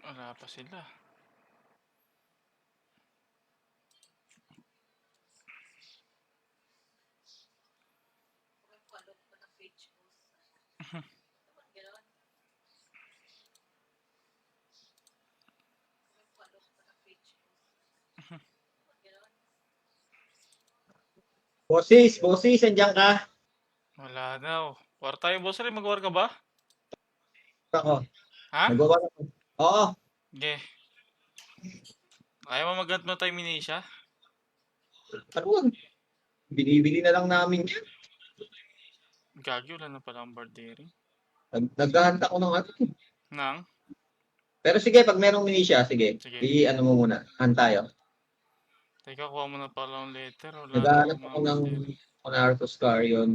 Wala pa sila. Bossis, andiyan ka? Wala daw. War tayo, boss rin. Mag-war ka ba? Ako, Ha? nagawa ko. Oo, Ge. Ayaw mo mag-hunt mo tayo Minisha? ano yun? Binibili na lang namin yan. Gagi, wala na pala ang bardering. Naghahanda ako ng ano. Nang? Pero sige, pag merong minisya, sige. Sige. Ano mo muna, hand tayo. Teka, kuha mo na pala ang letter. Wala na Naghahanap yung ako mga ng bardering. Monarchos Carrion.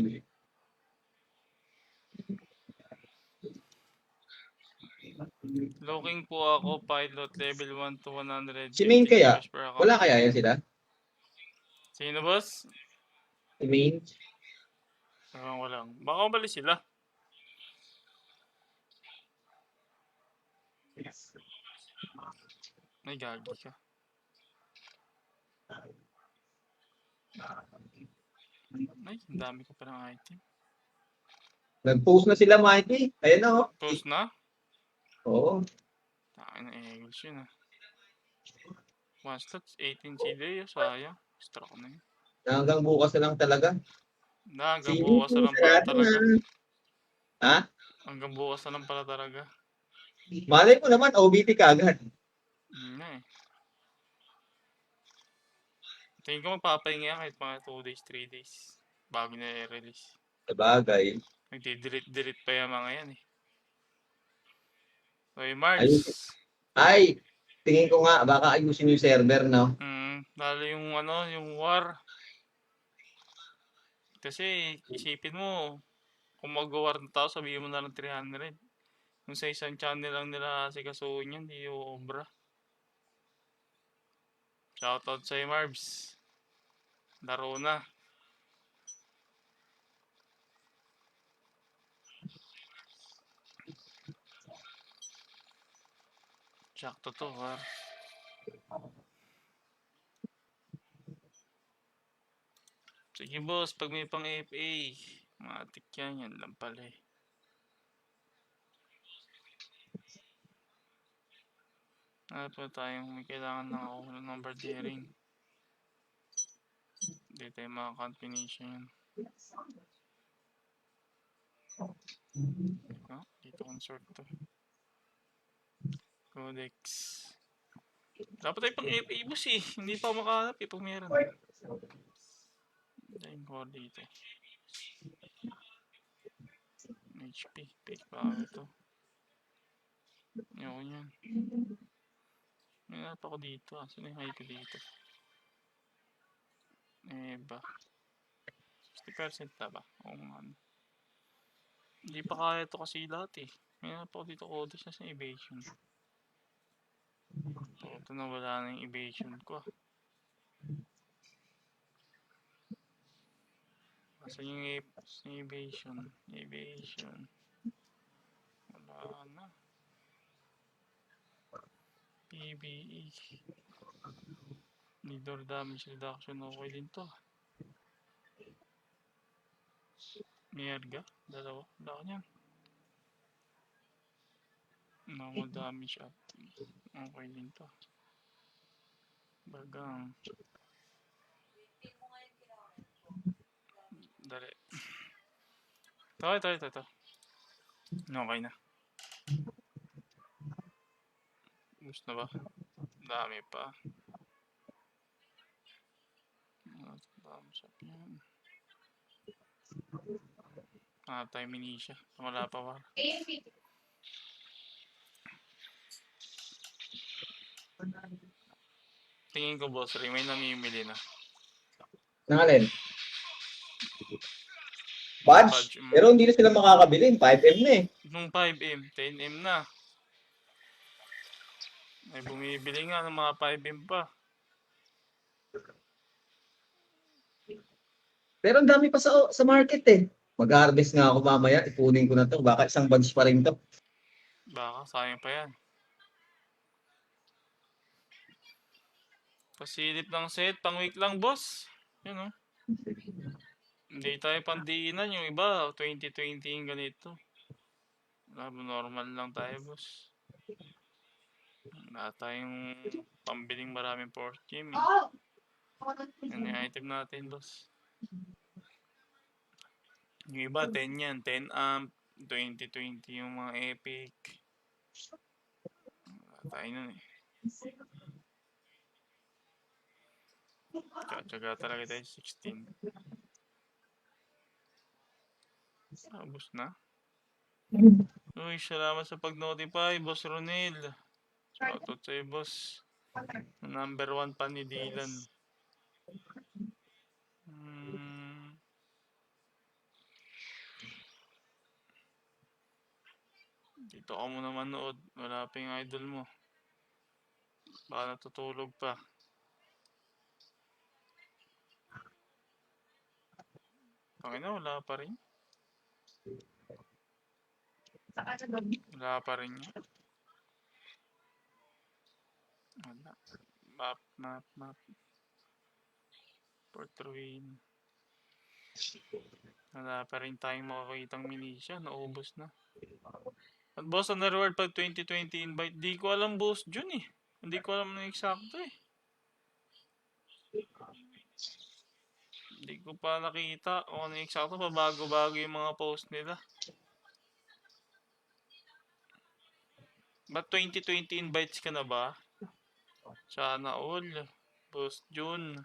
Looking po ako, pilot level 1 to 150 Si Main kaya? Gcash per account. Wala kaya yan sila? Sino, boss? Si Main? Ewan ko lang. Baka umalis sila. Ay, gagi ka. Ay, ang dami ko pa ng item. Nag-post na sila, Mikey. Ayan na, oh. Post na? Oo. Takin na Eagles yun ah. One stats, 18 CD. Sayang. Stroke na yun. Hanggang bukas na lang talaga. Hanggang Sige, bukas na lang pala sarado talaga. na. Ha? Hanggang bukas na lang pala talaga. Malay mo naman, OBT ka agad. Yun na eh. Tingin ko mapapahinga kahit mga 2 days, 3 days. Bago na i-release. Sabagay. Nagdi-delete pa yung mga yan eh. Okay, Ayun. Mars. Ay, tingin ko nga, baka ayusin yung server, no? Lalo yung ano, yung war. Kasi isipin mo, kung mag-war na tao, sabihin mo na lang 300. Kung sa isang channel lang nila sikasuhin yan, di obra. Shoutout sa'yo, Marbs. Laro na. Sakto to, war. Sige, boss, pag may pang FA, matik yan lang pala eh. Ano pa tayong may kailangan ng ako ng number daring. Hindi tayo maka-combination yan. Dito consort to. Codex. Dapat tayo pang FA, boss eh. Hindi pa makahanap eh pag meron. Dahil ko dito. HP. Fake power to. Yun yan. May hanap ako dito. Saan yung high ko dito? Ba? 60% na ba? Oo nga. Hindi pa kaya ito kasi lahat eh. May hanap ako dito codex na sa evasion. Ito na wala na yung evasion ko. Kasi yung evasion. Wala na. PBE. Needle damage reduction. Okay din to. Merga. Dalawa. Wala ko niyan. Normal damage up. Okay din to. Bagang. Dali. Ito. Okay na. Gusto na ba? Dami pa. Damage up yan. Tayo minisya. Wala pa war. Tingin ko boss, may namimili na. Nangalin? Badge? Pero hindi na sila makakabili. 5M na eh. Nung 5M, 10M na. May bumibili nga ng mga 5M pa. Pero ang dami pa sa market eh. Mag-harvest nga ako mamaya. Ipunin ko na to. Baka isang badge pa rin to. Baka, sayang pa yan. Pasilip ng set, pang week lang, boss. Yun, oh. Hindi tayo pandiinan. Yung iba, 2020 yung ganito. Normal lang tayo, boss. Wala tayong pambiling maraming fourth game, eh. Yan yung item natin, boss. Yung iba, 10 yan. 10 amp, 2020 yung mga epic. Wala tayo nun, eh. Tsaga talaga tayo 16. Tapos na. Uy, salamat sa pag-notify, Boss Ronel. Shoutout sa'yo, boss. Number 1 pa ni Dylan. Dito ka muna manood. Wala pa yung idol mo. Baka natutulog pa. Pakina, wala pa rin. Wala pa rin niya. Wala. Map. Port Ruin. Wala pa rin tayong makakitang minisya. Naubos na. At boss, ang reward pag 2020 invite, di ko alam, boss Jun, eh. Hindi ko alam na eksakto, eh. Hindi ko pa nakita kung ano eksakto. Pabago-bago yung mga post nila. Ba't 2020 invites ka na ba? Sana all. Boss Jun.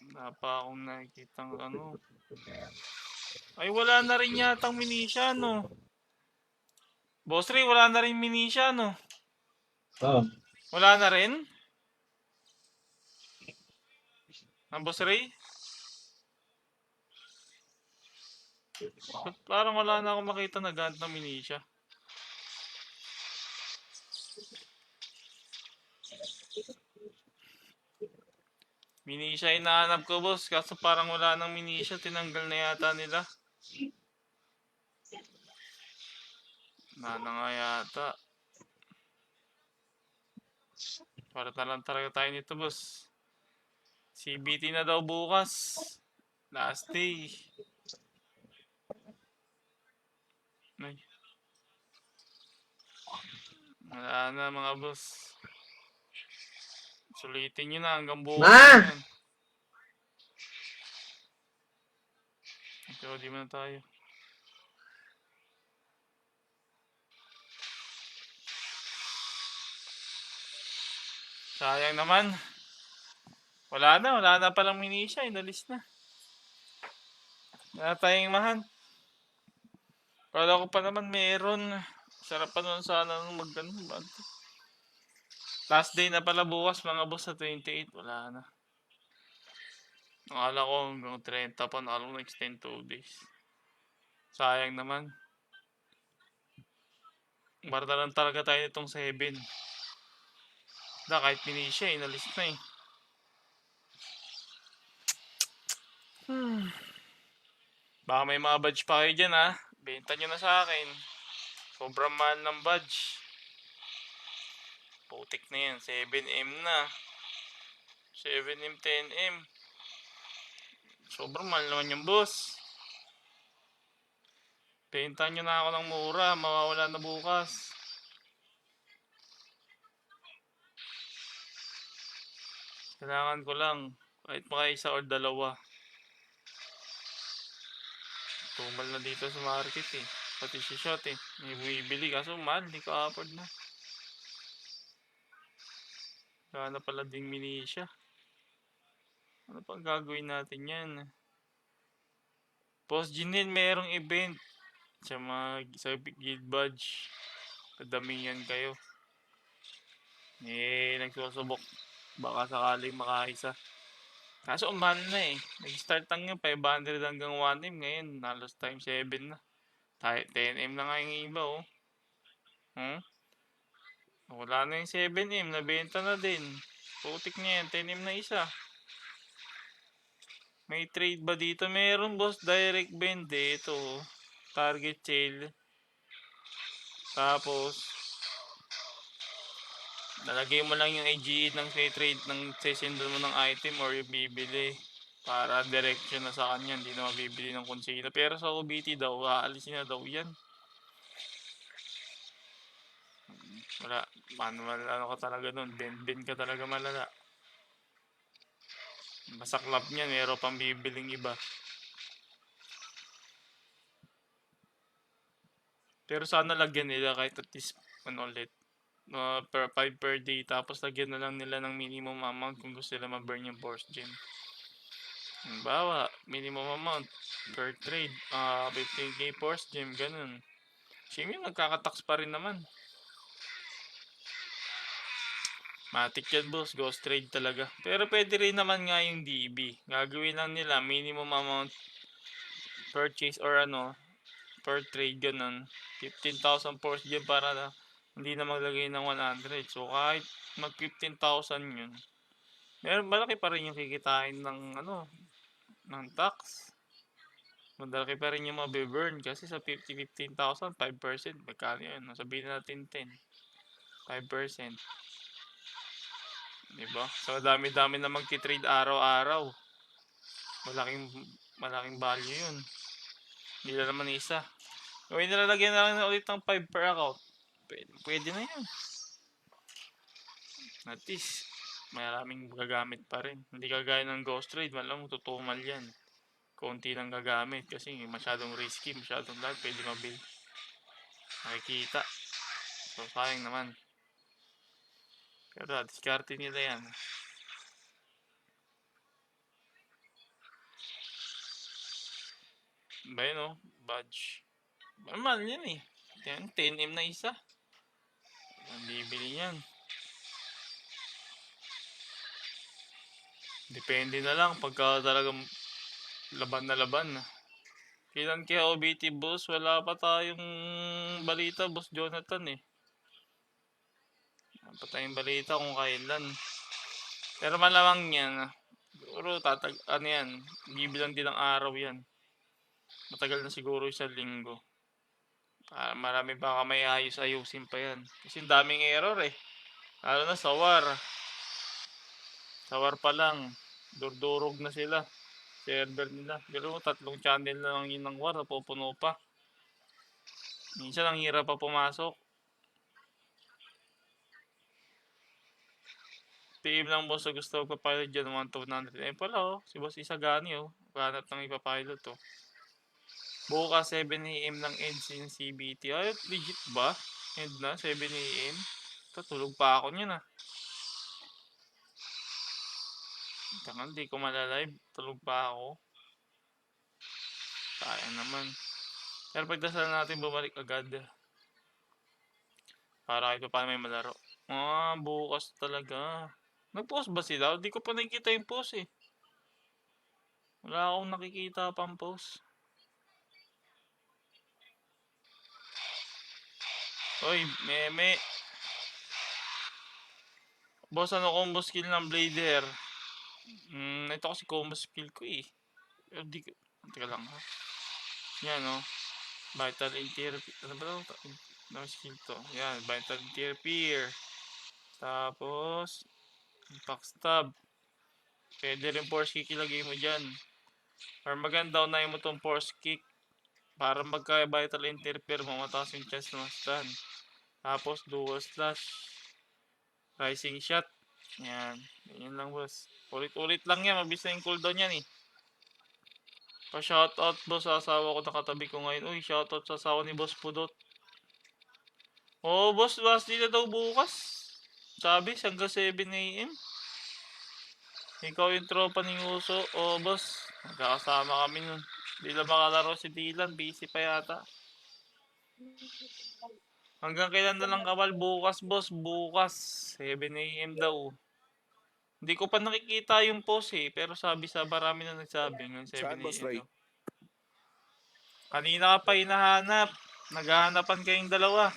Wala pa akong nakikitang ano. Ay, wala na rin yatang minisya, no? Boss Ray, wala na rin minisya, no? Oo. Wala na rin? Ang Boss Ray? Parang wala na akong makita na ganit ng minisya. Minisya hinahanap ko, boss. Kaso parang wala nang minisya. Tinanggal na yata nila. Wala na nga yata. Para talang talaga tayo nito, boss. CBT na daw bukas. Last day. Ay. Wala na, mga boss. Sulitin nyo na hanggang bukas na yan. Ito, di mo na tayo. Sayang naman. Wala na palang minisya. Inalis na. Wala tayong mahan. Kala ko pa naman meron. Sarap pa nun sana nung mag-ganun. Last day na pala bukas, mga boss, sa 28. Wala na. Akala ko hanggang 30 pa. Nakala ko na-extend 2 days. Sayang naman. Barta lang talaga tayo nitong 7. Kahit minisya, inalis na, eh. Baka may mga badge pa kayo dyan, ha. Benta nyo na sa akin. Sobrang mahal ng badge. Putik na yan. 7M na. 7M, 10M. Sobrang mahal naman yung boss. Benta nyo na ako ng mura. Mawawala na bukas. Kailangan ko lang. Kahit maka isa or dalawa. Tumal na dito sa market, eh. Pati si Shot, eh. May bumibili. Kaso mahal. Hindi ko afford na. Kaya na pala ding minisya. Ano pang gagawin natin yan? Boss Jinil, mayroong event sa mga sa guild badge. Padamihan kayo. Nagsusubok. Baka sakaling makaisa. Kaso umahal na, eh. Nag-start lang yung 500 hanggang 1M. Ngayon, halos time 7 na. 10M na nga yung iba, oh. Wala na yung 7M. Nabenta na din. Putik niya yan. 10M na isa. May trade ba dito? Meron, boss. Direct bend, eh. Ito, target sale. Tapos Lalagay mo lang yung AGE ng trade ng sesendon mo ng item or yung bibili para direction na sa kanya, hindi na mabibili ng kung sino. Pero sa OBT daw, aalisin na daw yan. Wala, manual ano ka talaga nun, bend ka talaga malala. Masaklap niyan, meron pang bibiling iba. Pero sana lagyan nila kahit at least ano ulit, per 5 per day, tapos lagyan na lang nila ng minimum amount kung gusto nila ma-burn yung force gem. Halimbawa, minimum amount per trade, 15k force gem, ganun. Siyempre yung nagkakatax pa rin naman. Matik yan boss, ghost trade talaga. Pero pwede rin naman nga yung DB. Gagawin lang nila minimum amount purchase or ano, per trade ganun. 15,000 force gem para na hindi na maglagay ng 100. So kahit mag 15,000 yun, meron malaki pa rin yung kikitain ng ano, ng tax. Malaki pa rin yung mabe-burn kasi sa 15,000, 5%. Magkano yun? Sabihin natin 10. 5%. Diba? So dami-dami na magti-trade araw-araw. Malaking value yun. Hindi na naman isa. Gawin nilalagyan na lang ulit ng 5 per account. Pwede na yan. At least, maraming gagamit pa rin. Hindi kagaya ng ghost trade, malamang tutumal yan. Konti lang gagamit kasi masyadong risky, masyadong lahat pwede mabil. Nakikita. So, sayang naman. Pero, diskarte nila yan. Ba yun, oh? Badge. Normal yan eh. 10M na isa. Ang bibili yan. Depende na lang pagka talagang laban na laban. Kailan kaya OBT boss? Wala pa tayong balita boss Jonathan eh. Wala pa tayong balita kung kailan. Pero malamang yan. Siguro ano yan. Bibilang din ng araw yan. Matagal na siguro 1 linggo. Marami baka may ayusin pa yan. Kasi daming error eh. Lalo na sa war. Sa war pa lang. Durdurog na sila. Server nila. Pero 3 channel na lang yun ng war. Napupuno pa. Minsan ang hirap pa pumasok. PM lang boss sa gusto magpapilot dyan 1,200. Eh pala oh. Si boss Isagani oh. Ganap ng ipapilot oh. Bukas 7 AM ng EDS yung CBT. Ay, legit ba? End na 7 AM? Tulog pa ako niyan ah. Tangan, di ko malalive. Tulog pa ako. Sayang naman. Pero pagdasal natin bumalik agad. Para kahit pa paano may malaro. Bukas talaga. Nag-post ba sila? Di ko pa nakikita yung post eh. Wala akong nakikita pang post. Oy, meme. Boss, ano combo skill ng Blader? Ito kasi combo skill ko eh. Pero di ko... Teka lang ha. Yan oh. Vital Interfere. Ano ba ito? Ano skill to? Yan, Vital Interfere. Tapos, backstab. Pwede rin force kick ilagay mo dyan. Or maganda na mo tong force kick. Para magka-vital interfere mo, mataas yung chance na stun. Tapos, dual slash. Rising shot. Yan. Yan lang boss. Ulit-ulit lang yan. Mabis na yung cooldown yan eh. Pa-shoutout boss sa asawa ko nakatabi ko ngayon. Uy, shoutout sa asawa ni Boss Pudot. Oh, boss, last day na daw bukas. Sabi, hanggang 7 AM. Ikaw yung tropa ni Uso. Oh, boss. Magkakasama kami nun. Di lang makalaro si Dylan. Busy pa yata. Hanggang kailan na lang kawal? Bukas, boss. Bukas. 7 AM daw. Hindi ko pa nakikita yung post eh. Pero sabi sa marami na nagsabi. Hanggang 7 AM daw. Kanina ka pa hinahanap. Naghahanapan kayong dalawa.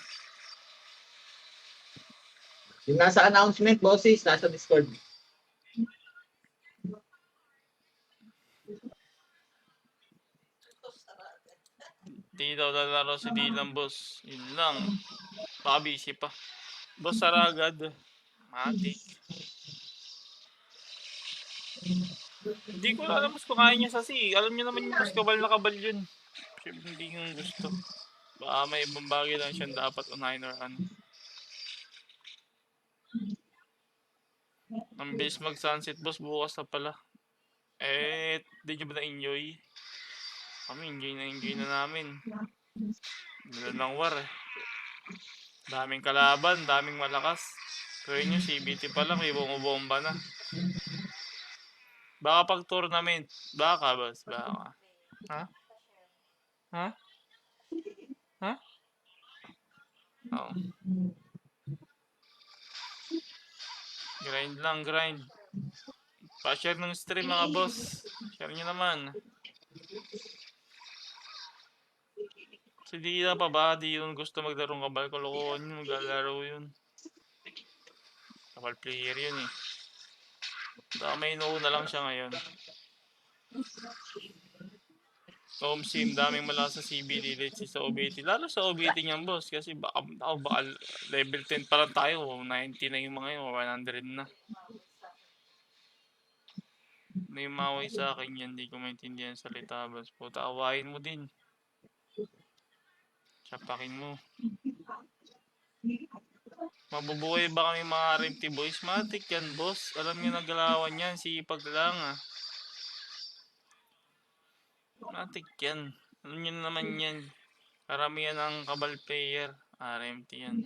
Yung nasa announcement, bosses, nasa Discord. Di daw lalaro si Dylan, boss. Yun lang. Baka busy pa. Boss, sara agad. Matik. Hindi ko alam mas kumain niya sa Alam niyo naman yung mas kabal na kabal yun. Siyempre hindi yung gusto. Baka may ibang bagay lang siyang dapat unahin or ano. Ang bilis mag-sunset boss, bukas na pala. Di nyo ba na-enjoy? Kami, enjoy na namin. Bilan ng war eh. Daming kalaban, daming malakas. Kaya nyo, CBT pa lang, may bumubomba na. Baka pag tournament, baka boss, baka. Ha? Ha? Ha? Oo. Grind lang, grind. Pa-share ng stream mga boss. Share nyo naman. Kasi di na pa ba, di yun gusto maglarong kabal. Kalokohan yun, maglalaro yun. Kabal player yun eh. Baka may inuuna lang siya ngayon. Home sim, daming malakas sa CBD, let's see sa OBT. Lalo sa OBT niyan boss, kasi baka level 10 pa lang tayo, 90 na yung mga yun, 100 na. May maway sa akin yan, hindi ko maintindihan salita boss. Puta, awayin mo din. Sapakin mo. Mabubuhay ba kami mga RMT boys? Matik yan boss. Alam niyo nagalawan yan, sipag lang ah. Matik yan. Alam niyo naman yan. Karamihan ang kabal player. RMT yan.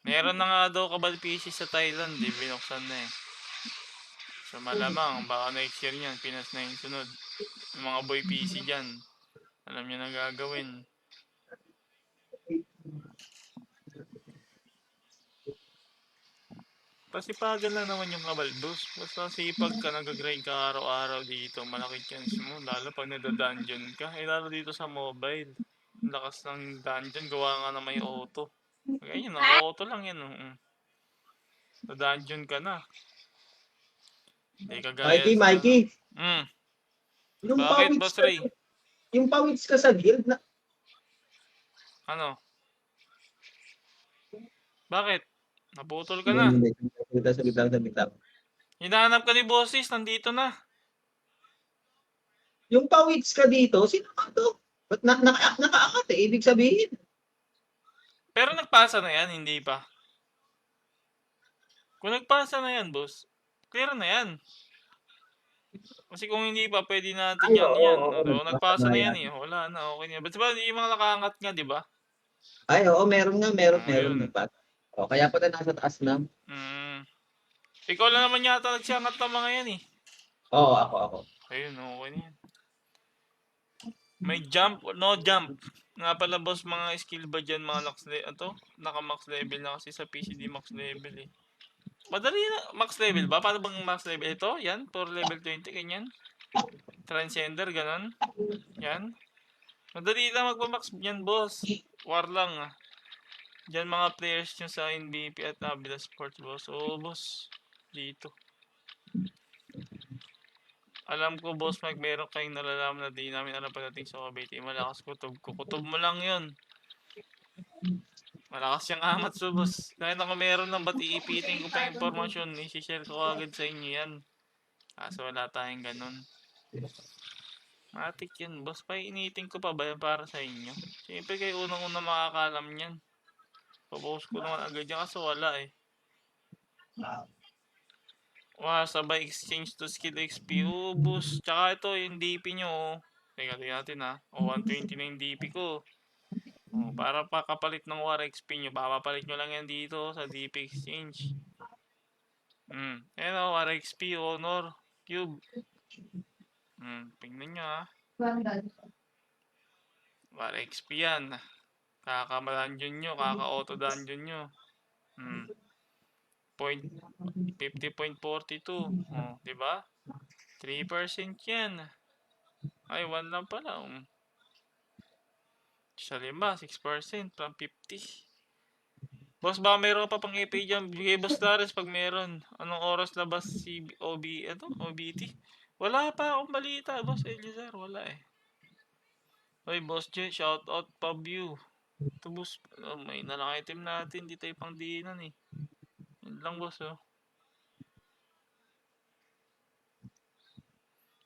Meron na nga daw kabal PC sa Thailand. Di binuksan na eh. So malamang baka next year yan. Pinas na yung sunod. Yung mga boy PC dyan. Alam niyo na gagawin. Pasipagan lang naman yung kabal boss. Basta sipag ka, nag-grind ka araw-araw dito. Malaki chance mo. Lalo pag nado-dungeon ka. Lalo dito sa mobile. Lakas ng dungeon. Gawa nga na may auto. Ganyan, auto lang yan. Na-dungeon ka na. Hindi kagaya sa... Mikey. Yung bakit, Boss Ray? Yung pawits ka sa guild na... Ano? Bakit? Naputol ka na. Salita. Hinahanap ka ni Bossis, nandito na. Yung pawits ka dito, sino ka to? Ba't nakaangat eh? Ibig sabihin. Pero nagpasa na yan, hindi pa. Kung nagpasa na yan, boss, clear na yan. Kasi kung hindi pa, pwede natin yan. Nagpasa na yan eh. Wala na, okay na. Ba't diba yung mga nakaangat nga, di ba? Ay, oo, meron. O, kaya pala nasa taas na. Ikaw lang naman yata nagsiangat ng mga yan eh. Oo, ako. Ayun, okay na yan. May jump, no jump. Nga pala boss, mga skill ba dyan, mga naka-max level na kasi sa PCD max level eh. Madali na, max level ba? Paano bang max level? Ito, yan, for level 20, ganyan. Transcender, ganon. Yan. Madali lang magpa-max yan boss. War lang ah. Diyan mga players nyo sa NBP at Avila Sports boss. Oo boss, dito. Alam ko boss Mike, meron kayong nalalaman na di namin alam pagdating sa OBT. Malakas kutob ko. Kutob mo lang yun. Malakas yung amat so boss. Kahit ako meron lang, ba't iipitin ko pa yung informasyon? I-share ko agad sa inyo yan. Kaso wala tayong ganun. Matik yan boss. Painitin ko pa ba yan para sa inyo? Siyempre kayo unang-una makakalam yan. Papost ko naman agad yan kaso wala eh. Sabay exchange to skill XP. Boss. Tsaka ito yung DP nyo. Teka, natin ha. 120 na yung DP ko. Para pakapalit ng War XP nyo. Papapalit nyo lang yan dito sa DP exchange. Ayan o, War XP, Honor, Cube. Tingnan nyo ha. War XP yan. Kaka-dungeon nyo, kaka-auto dungeon nyo. 50.42. Diba? 3% yan. Ay, 1 lang pala. Sa 5, 6% from 50. Boss, baka meron pa pang EP dyan. Bigay Boss Lares pag meron. Anong oras labas si OBT? Wala pa akong balita, Boss Elizar. Wala eh. Oy, Boss J, shout out Pabview. Ito, Boss. May nalang item natin. Di tayo pang diinan eh. Yun lang, boss, oh.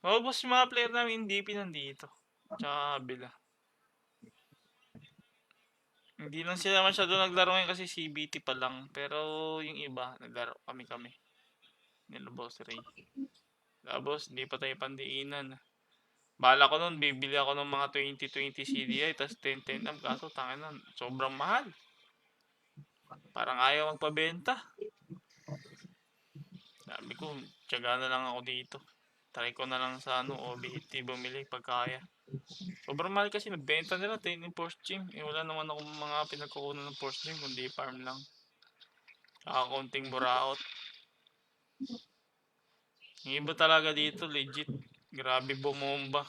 Oh, boss, yung mga player namin hindi nandito. Tsaka kabila. Hindi lang sila masyado naglaro ngayon kasi CBT pa lang. Pero yung iba, naglaro kami. Nila Boss Ray. Tapos, hindi pa tayo pandiinan. Bala ko nun, bibili ako ng mga 2020 CDI, tas 1010 am. Kaso, tangin na, sobrang mahal. Parang ayaw magpabenta. Sabi ko, tiyaga na lang ako dito. Try ko na lang sa OBT bumili pag kaya. Sobrang mahal kasi nagbenta nila 10 in Force Gym. Wala naman akong mga pinagkukunan ng Force Gym, kundi farm lang. Saka konting buraot. Yung iba talaga dito, legit. Grabe bumomba.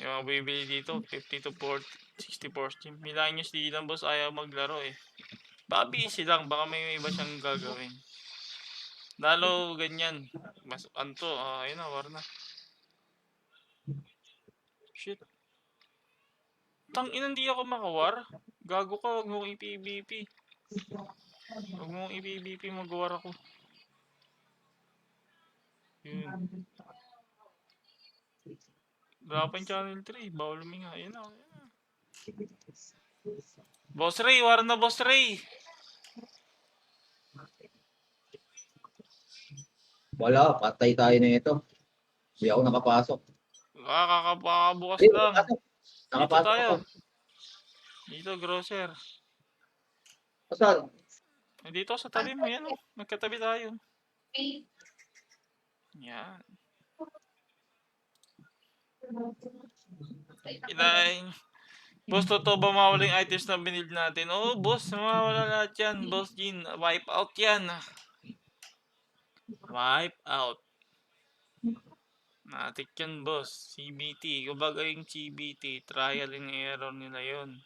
Yung mga bibili dito, 50 to 40, 60 Force Gym. Milahan nyo si Dylan, boss, ayaw maglaro eh. Baka busy lang, baka may iba siyang gagawin. Lalo ganyan. Mas, anto, ayun na, war na. Shit. Tangina, hindi ako makawar. Gago ka, wag mo kong i-PVP. Wag mo kong i-PVP, mag-war ako. Yun. Wala pa yung channel 3, bawal luminga. Ayun na, ayun na. Boss Ray, war na, Boss Ray. Wala, patay tayo na ito. Hindi ako nakapasok. Kakakabukas Eh, lang. nakapasok. Dito Nakapasok tayo. ako. Dito, grocer. Saan? Dito sa tabi mo, yan o. Magkatabi tayo. Yan. Inay. Boss, totoo ba mawala yung items na binild natin? Oo, boss, mawala lahat yan. Boss Jean, wipe out yan. Wipe out. Natik yan, boss. CBT. Kumbaga yung CBT, trial and error nila yon.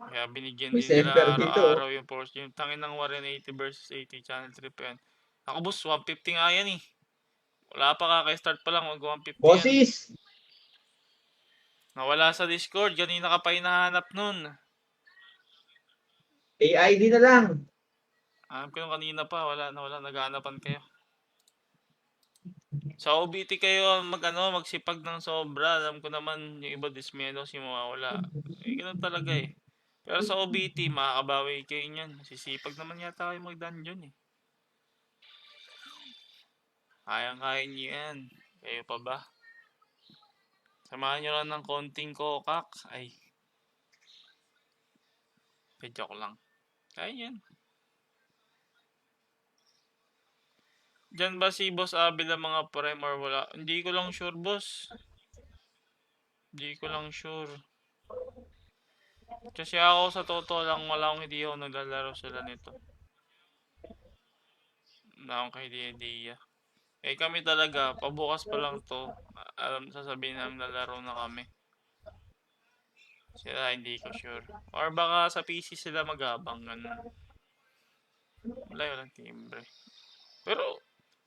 Kaya binigyan May din nila center dito. araw-araw yung force. Yung tangin ng Warren 80 versus 80 channel trip yan. Ako, boss, 150 nga yan eh. Wala pa, kaka-start pa lang, mag 150 yan. Bosses! Nawala sa Discord, kanina ka pa hinahanap nun. AID na lang. Alam ko yung kanina pa, wala, naghahanapan kayo. Sa OBT kayo magsipag ng sobra. Alam ko naman yung iba dismenos yung mawawala. Eh, ganun talaga eh. Pero sa OBT, makakabawi kayo niyan. Sisipag naman yata kayo mag-dungeon eh. Kayang-kaya niyo yan. Kayo pa ba? Samahan nyo lang ng konting kokak. Ay. Joke lang. Kaya yan. Diyan ba si Boss Abel ang mga prem or wala? Hindi ko lang sure, boss. Hindi ko lang sure. Kasi ako sa totoo lang, wala akong idea kung naglalaro sila nito. Wala akong idea. Eh kami talaga, pabukas pa lang to. Sasabihin namin lalaro na kami. Sila hindi ko sure. Or baka sa PC sila magabang ganun. Wala yun ang timbre. Pero,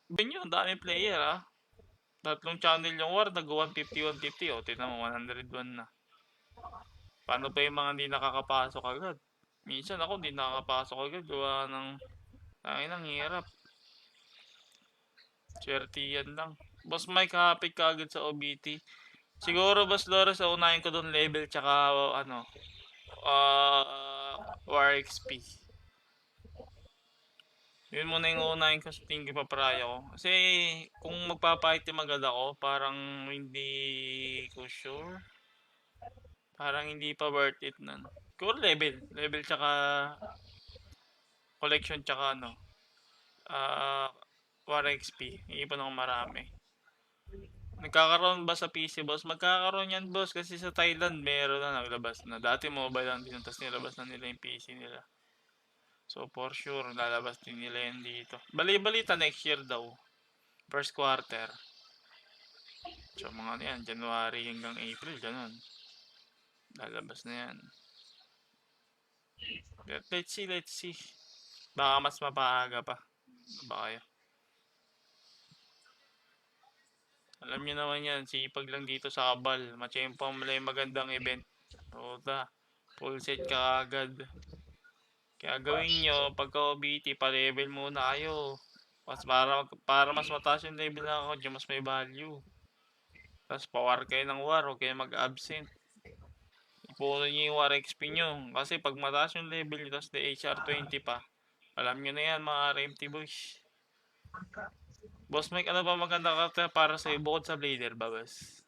binyo, dami player ah. Tatlong channel yung war, nag-150, 150. O, tignan mo, 101 na. Paano pa yung mga hindi nakakapasok agad? Minsan ako hindi nakakapasok agad. Gawa ng, ang hirap. Swerte yan lang. Boss Mike, happy ka agad sa OBT. Siguro, Boss Loras, unahin ko doon level tsaka, War XP. Yun muna yung unahin ko sa tingin ko paparaya ko. Kasi, kung magpapa-item agad ako, parang hindi ko sure. Parang hindi pa worth it nun. Siguro level. Level tsaka collection tsaka War XP. Iipon ako marami. Nagkakaroon ba sa PC, boss? Magkakaroon yan, boss. Kasi sa Thailand, meron na naglabas na. Dati mobile lang din. Tapos nilabas na nila yung PC nila. So, for sure, lalabas din nila yan dito. Bali-balita next year daw. First quarter. So, mga yan. January hanggang April. Ganun. Lalabas na yan. But let's see. Baka mas mapaaga pa. Baka kayo. Alam niyo naman yan, sipag lang dito sa Kabal. Matsyempo mo lang yung magandang event. Puta, full set ka agad. Kaya gawin nyo, pagka OBT, pa-level muna kayo. Para mas mataas yung level na ako, mas may value. Tapos pa-war kayo ng war, huwag kayo mag-absent. Ipuno nyo yung war XP nyo. Kasi pag mataas yung level nyo, tapos HR20 pa, alam nyo na yan mga RMT boys. Boss Mike, ano ba maganda ka para sa'yo bukod sa Blader ba, boss?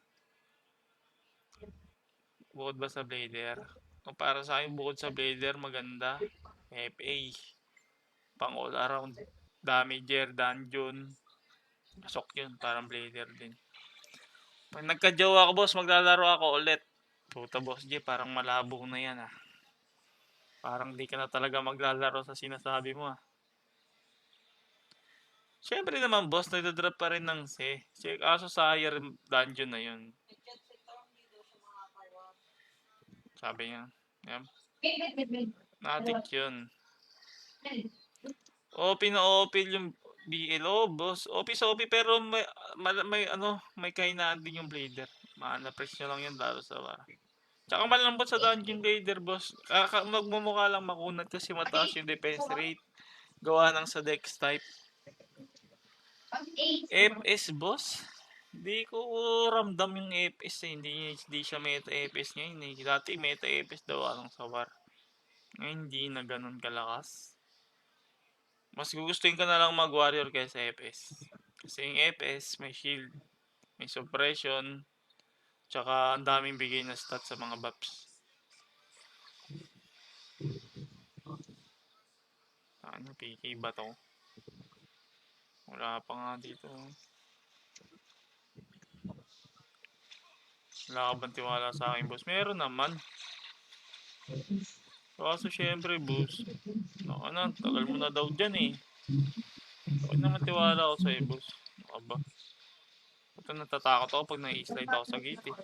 Bukod ba sa Blader? Kung para sa akin, bukod sa Blader, maganda. FA. Pang all around. Damager, dungeon. Pasok yun, parang Blader din. Pag nagka-jowa ako, boss, maglalaro ako ulit. Puta, boss J, parang malabo na yan, ah. Parang di ka na talaga maglalaro sa sinasabi mo, ah. Siyempre naman, boss, nagdadrop pa rin ng kaso sa higher dungeon na yun. Sabi niya. Yan. Natik yun. OP na OP yung BLO, boss. OP sa OP pero may kahinaan din yung Blader. Mana-press nyo lang yun lalo sa war. Tsaka malambot sa dungeon Blader, boss. Magmumukha lang makunat kasi mataas yung defense rate. Gawa ng sa dex type. FS, boss? Hindi ko ramdam yung FS eh. Hindi siya meta FS ngayon eh. Dati meta FS daw anong sa war. Ngayon hindi na ganun kalakas. Mas gugustuhin ko na lang mag-warrior kaysa FS. Kasi yung FS may shield, may suppression, tsaka ang daming bigay na stats sa mga buffs. Ano, PK ba to? Wala pa nga dito. Wala ka bang tiwala sa akin, boss? Meron naman. Kaso syempre, boss. Tagal mo na daw dyan eh. Huwag naman tiwala ako sa'yo, boss. Ano ba? Ito natatakot ako pag nai-slide ako sa gate eh.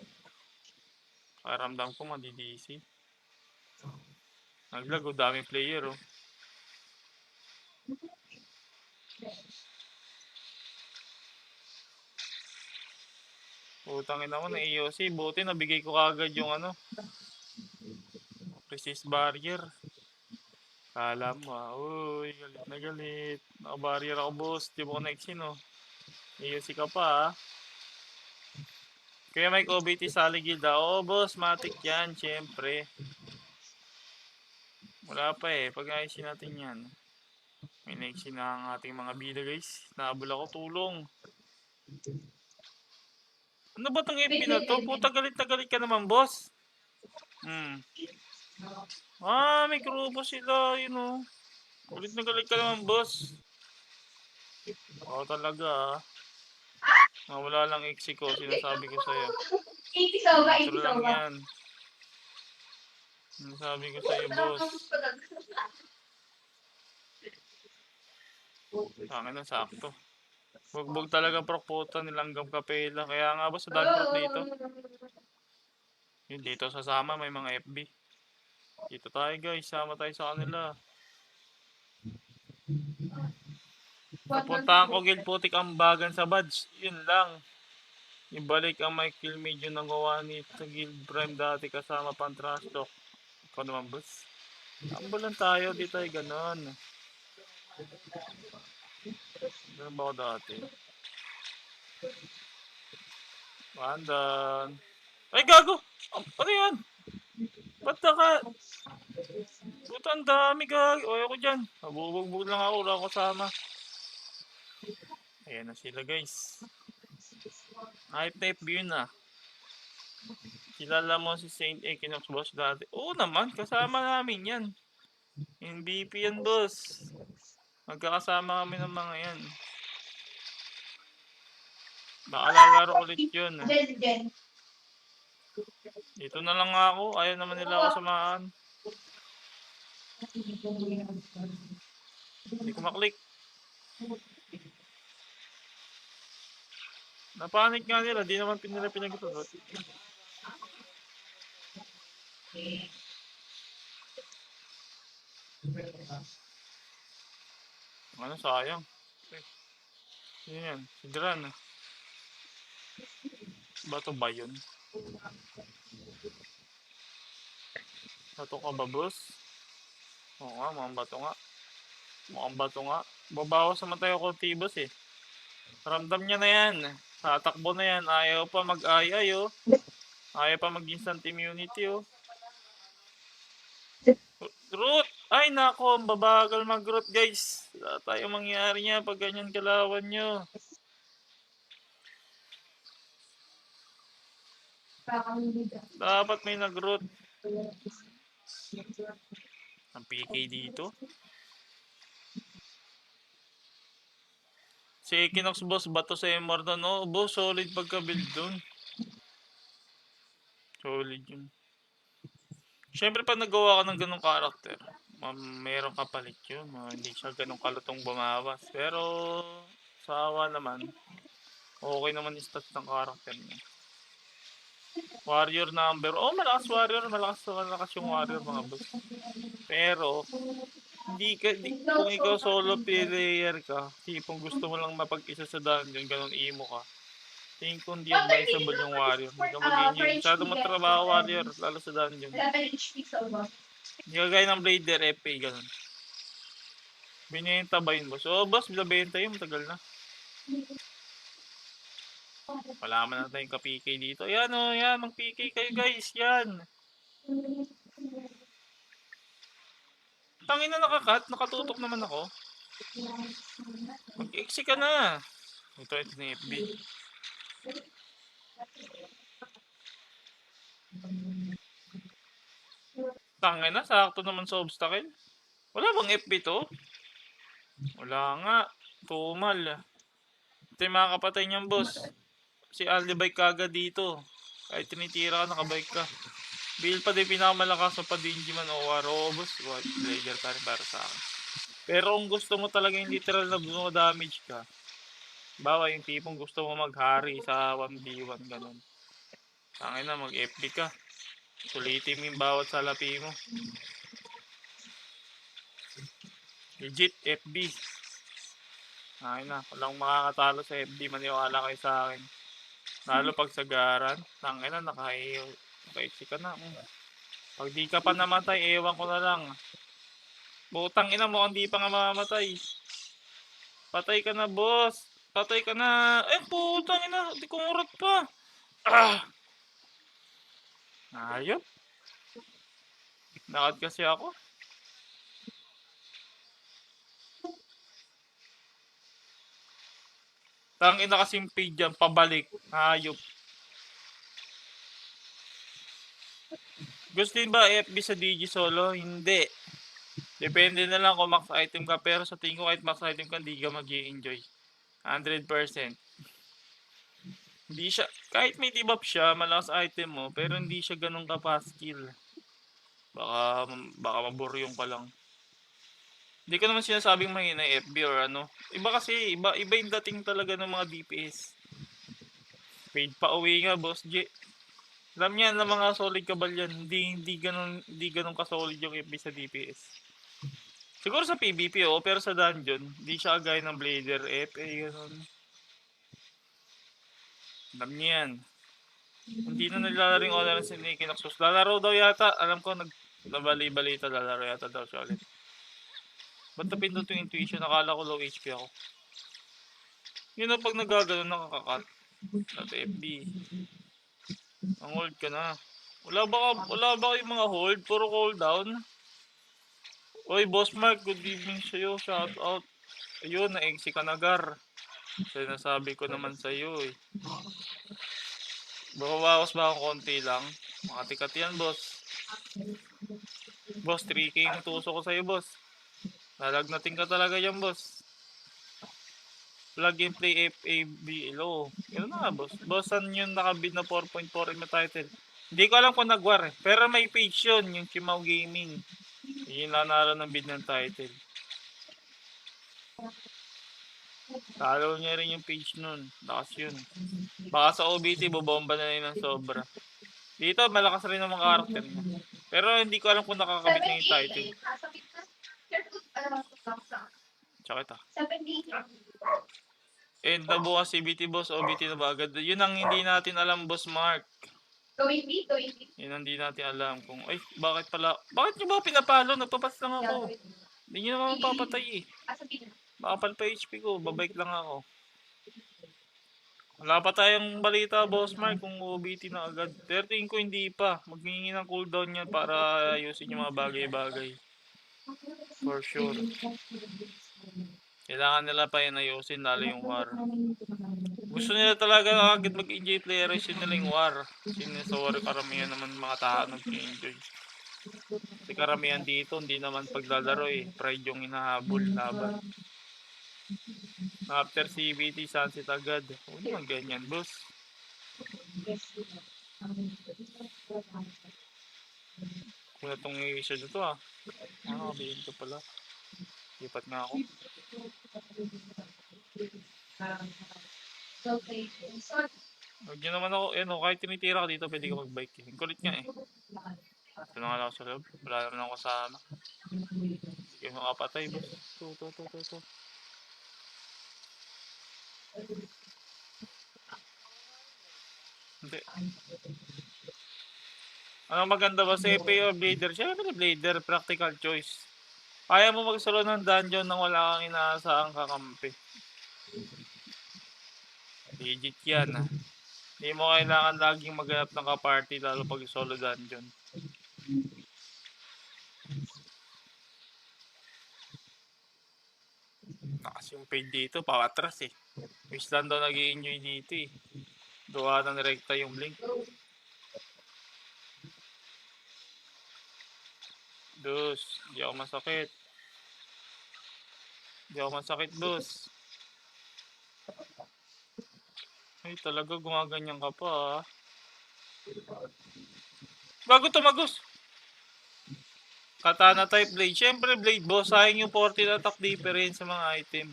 Karamdam ko madi-DC. Naglag o daming player oh. Putangin ako na EOC. Buti nabigay ko kagad yung resist barrier. Kala mo uy, galit na galit. Naka-barrier ako, boss. Di mo ko na-exin oh. EOC ka pa ah. Kaya may OBT Sally Guild ah. Oo, boss. Matik yan, syempre. Wala pa eh. Pag-ayusin natin yan. May na-exin na ang ating mga bida guys. Naabol ako, tulong. Ano ba tong FP na to? Puta, galit na galit ka naman, boss. May grupo sila, yun oh. Galit na galit ka naman, boss. Oo talaga ah. Wala lang exe ko, sinasabi ko sa'yo. Intro lang yan. Sinasabi ko sa'yo, boss. Tangin na, sakto. Bugbog talaga prokpota nilanggam kapela. Kaya nga ba sa dagprok dito? Yun, dito sasama may mga FB. Dito tayo guys, sama tayo sa kanila. Napuntahan ko guild putik ang bagan sa badge. Yun lang. Ibalik ang may kill medyo nang gawa ni sa guild prime dati kasama pang trash talk. Ikaw naman boss. Ambulan tayo, di tayo ganon. Ganun ba ako dati? Pandan. Ay gago! Ano yan? Ba't ka? Puta ang dami gago. Ayoko dyan. Nabubugbog lang ako, wala ko kasama. Ayan na sila guys. Hype type yun ah. Kilala mo si Saint Equinox boss dati? Oo naman, kasama namin yan. MVP yan boss. Magkakasama kami ng mga yan. Baka lalaro ulit yun. Dito na lang ako. Ayaw naman nila ako samahan. Hindi ko maklik. Napanik nga nila. Di naman nila pinag-ipag. Ano, sayang. Yun yan. Si Dran. Bato ba yun? Bato ka ba, boss? Oo nga, mukhang bato nga. Mukhang bato nga. Babawas naman tayo konti, boss eh. Ramdam niya na yan. Tatakbo na yan. Ayaw pa mag-ay oh. Ayaw pa mag-instant immunity oh. Root! Ay nako, ang babagal mag-root guys. Wala tayong mangyari niya pag ganyan kalawan nyo. Dapat may nag-root. Ang PK dito. Si Equinox boss, bato sa Immortal. No, boss, solid pagka-build dun. Solid yun. Siyempre pag nagawa ka ng ganong karakter, meron kapalit yun. Hindi siya ganong kalutong bumawas. Pero sa awa naman, okay naman yung stats ng karakter niya. Warrior number. Oh, malakas warrior. Malakas yung warrior mga boss. Pero, kung ikaw solo player ka, tipong gusto mo lang mapag-isa sa dungeon, ganun emo ka. Tingin ko hindi advisable yung warrior. Hindi ka mag-enjoy. Masyado matrabaho warrior, lalo sa dungeon. Hindi ka gaya ng blader, FA, ganun. Binenta ba yun boss? Oh, boss, binabenta yun, matagal na. Wala man na tayong ka-PK dito. Yan o, yan, mag-PK kayo guys, yan. Tangin na nakakat, nakatutok naman ako. Mag-exit ka na. Ito na FB. Tangin na, sakto naman sa obstacle. Wala bang FB to? Wala nga. Tumal. Ito yung mga kapatay niyang boss. Si Aldi bike kagad dito. Kahit tinitira ka, nakabike ka. Bill pa din pinakamalakas sa Padinji man o Warobos. What player pa rin para sa akin. Pero kung gusto mo talaga yung literal na damage ka, bawa yung tipong gusto mo maghari sa 1v1 ganun. Tangin na, mag-FB ka. Sulitin mo yung bawat salapi mo. Legit FB. Tangin na, walang makakatalo sa FB, maniwala kayo sa akin. Lalo pag sagaran, tangin na, nakaiksi ka na. Pag di ka pa namatay, ewan ko na lang. Butang ina mo, hindi pa nga mamamatay. Patay ka na, boss. Patay ka na. Eh, putang ina, di kumurot pa. Ah! Ayop. Nakad kasi ako. Tangin na kasing page dyan, pabalik. Ayop. Gusto din ba FB sa DG solo? Hindi. Depende na lang kung max item ka. Pero sa tingin ko kahit max item ka, hindi ka mag-i-enjoy. 100%. Hindi siya, kahit may debuff siya, malakas item mo, pero hindi siya ganun ka-skill. Baka maburyong ka lang. Hindi ko naman sinasabing mahina FB or ano. Iba kasi, iba yung dating talaga ng mga DPS. Paid pa uwi nga, boss J. Alam niyan na mga solid kabal yan. Hindi ganun ka-solid yung FB sa DPS. Siguro sa PvP pero sa dungeon, hindi siya gaya ng Blader, FA, ganun. Alam niya yan. Hindi na naglalaro yung online si Nicky Noxus. Lalaro daw yata. Alam ko, nabali-balita, lalaro yata daw siya ulit. Ba't napindot yung intuition? Nakala ko low HP ako. Yun na pag nagagano, nakakakat. At FB. Ang hold ka na. Wala ba yung mga hold? Puro cooldown? Oy, Boss Mark, good evening sa'yo. Shout out. Ayun, na-exi ka na, Gar. Sinasabi ko naman sa'yo eh. Bawawas ba akong konti lang? Makatikat yan, boss. Boss, 3K yung tuso ko sa'yo, boss. Lalagnatin ka talaga yan, boss. Plug and play FABLO. Yun na, boss. Boss, saan yun nakabid na 4.4 na title? Hindi ko alam kung nagwar eh. Pero may page yun, yung Chimao Gaming. Yun nanalo ng bid ng title. Follow niya rin yung page nun. Lakas yun. Baka sa OBT, bobomba na yun ng sobra. Dito, malakas rin ang mga karakter niya. Pero hindi ko alam kung nakakabit na yung title. Tsaka ito. And na bukas CBT boss, OBT na ba agad? Yun ang hindi natin alam, boss Mark. Yun ang di natin alam kung, ay, bakit nyo ba pinapalo? Nagpapas lang ako. Hindi nyo naman mapapatay eh. Makapal pa HP ko, babike lang ako. Wala pa tayong balita, Boss Mark, kung OBT na agad. Pero tingin ko hindi pa. Maghingi ng cooldown yan para ayusin yung mga bagay-bagay. For sure. Kailangan nila pa yan ayusin, lalo yung war. Gusto nila talaga agad mag-enjoy players, yun nila yung war. Sino sa war, karamihan naman mga tao nag-enjoy. Kasi karamihan dito, hindi naman paglalaro eh. Pride yung hinahabol laban. After CBT, sunset agad. Huwag naman ganyan, boss. Kung na itong i-issue nito ah. Nakakabihin ko pala. Lipat nga ako. Huwag nyo naman ako, kahit tinitira ko dito, pwede ka mag-bike eh. Ang kulit nga eh. Ito na nga lang ako sa loob. Wala naman ako kasama. Hindi kayo makapatay, boss. Ito. Hindi. Ano maganda ba? CP o Blader? Siyempre Blader, practical choice. Kaya mo mag-solo ng dungeon nang wala kang inaasahang kakampi. Legit yan ah. Hindi mo kailangan laging maghanap ng ka-party lalo pag solo dungeon. Nakas yung paid dito, pawatras eh. Wish lang daw nag-i-enjoy dito eh. Gawa ng rekta yung blink. Dos, di ako masakit. Dos. Ay, talaga gumaganyan ka pa ah. Bago tumagos. Katana type blade. Siyempre blade boss, sayang yung 14 attack difference sa mga item.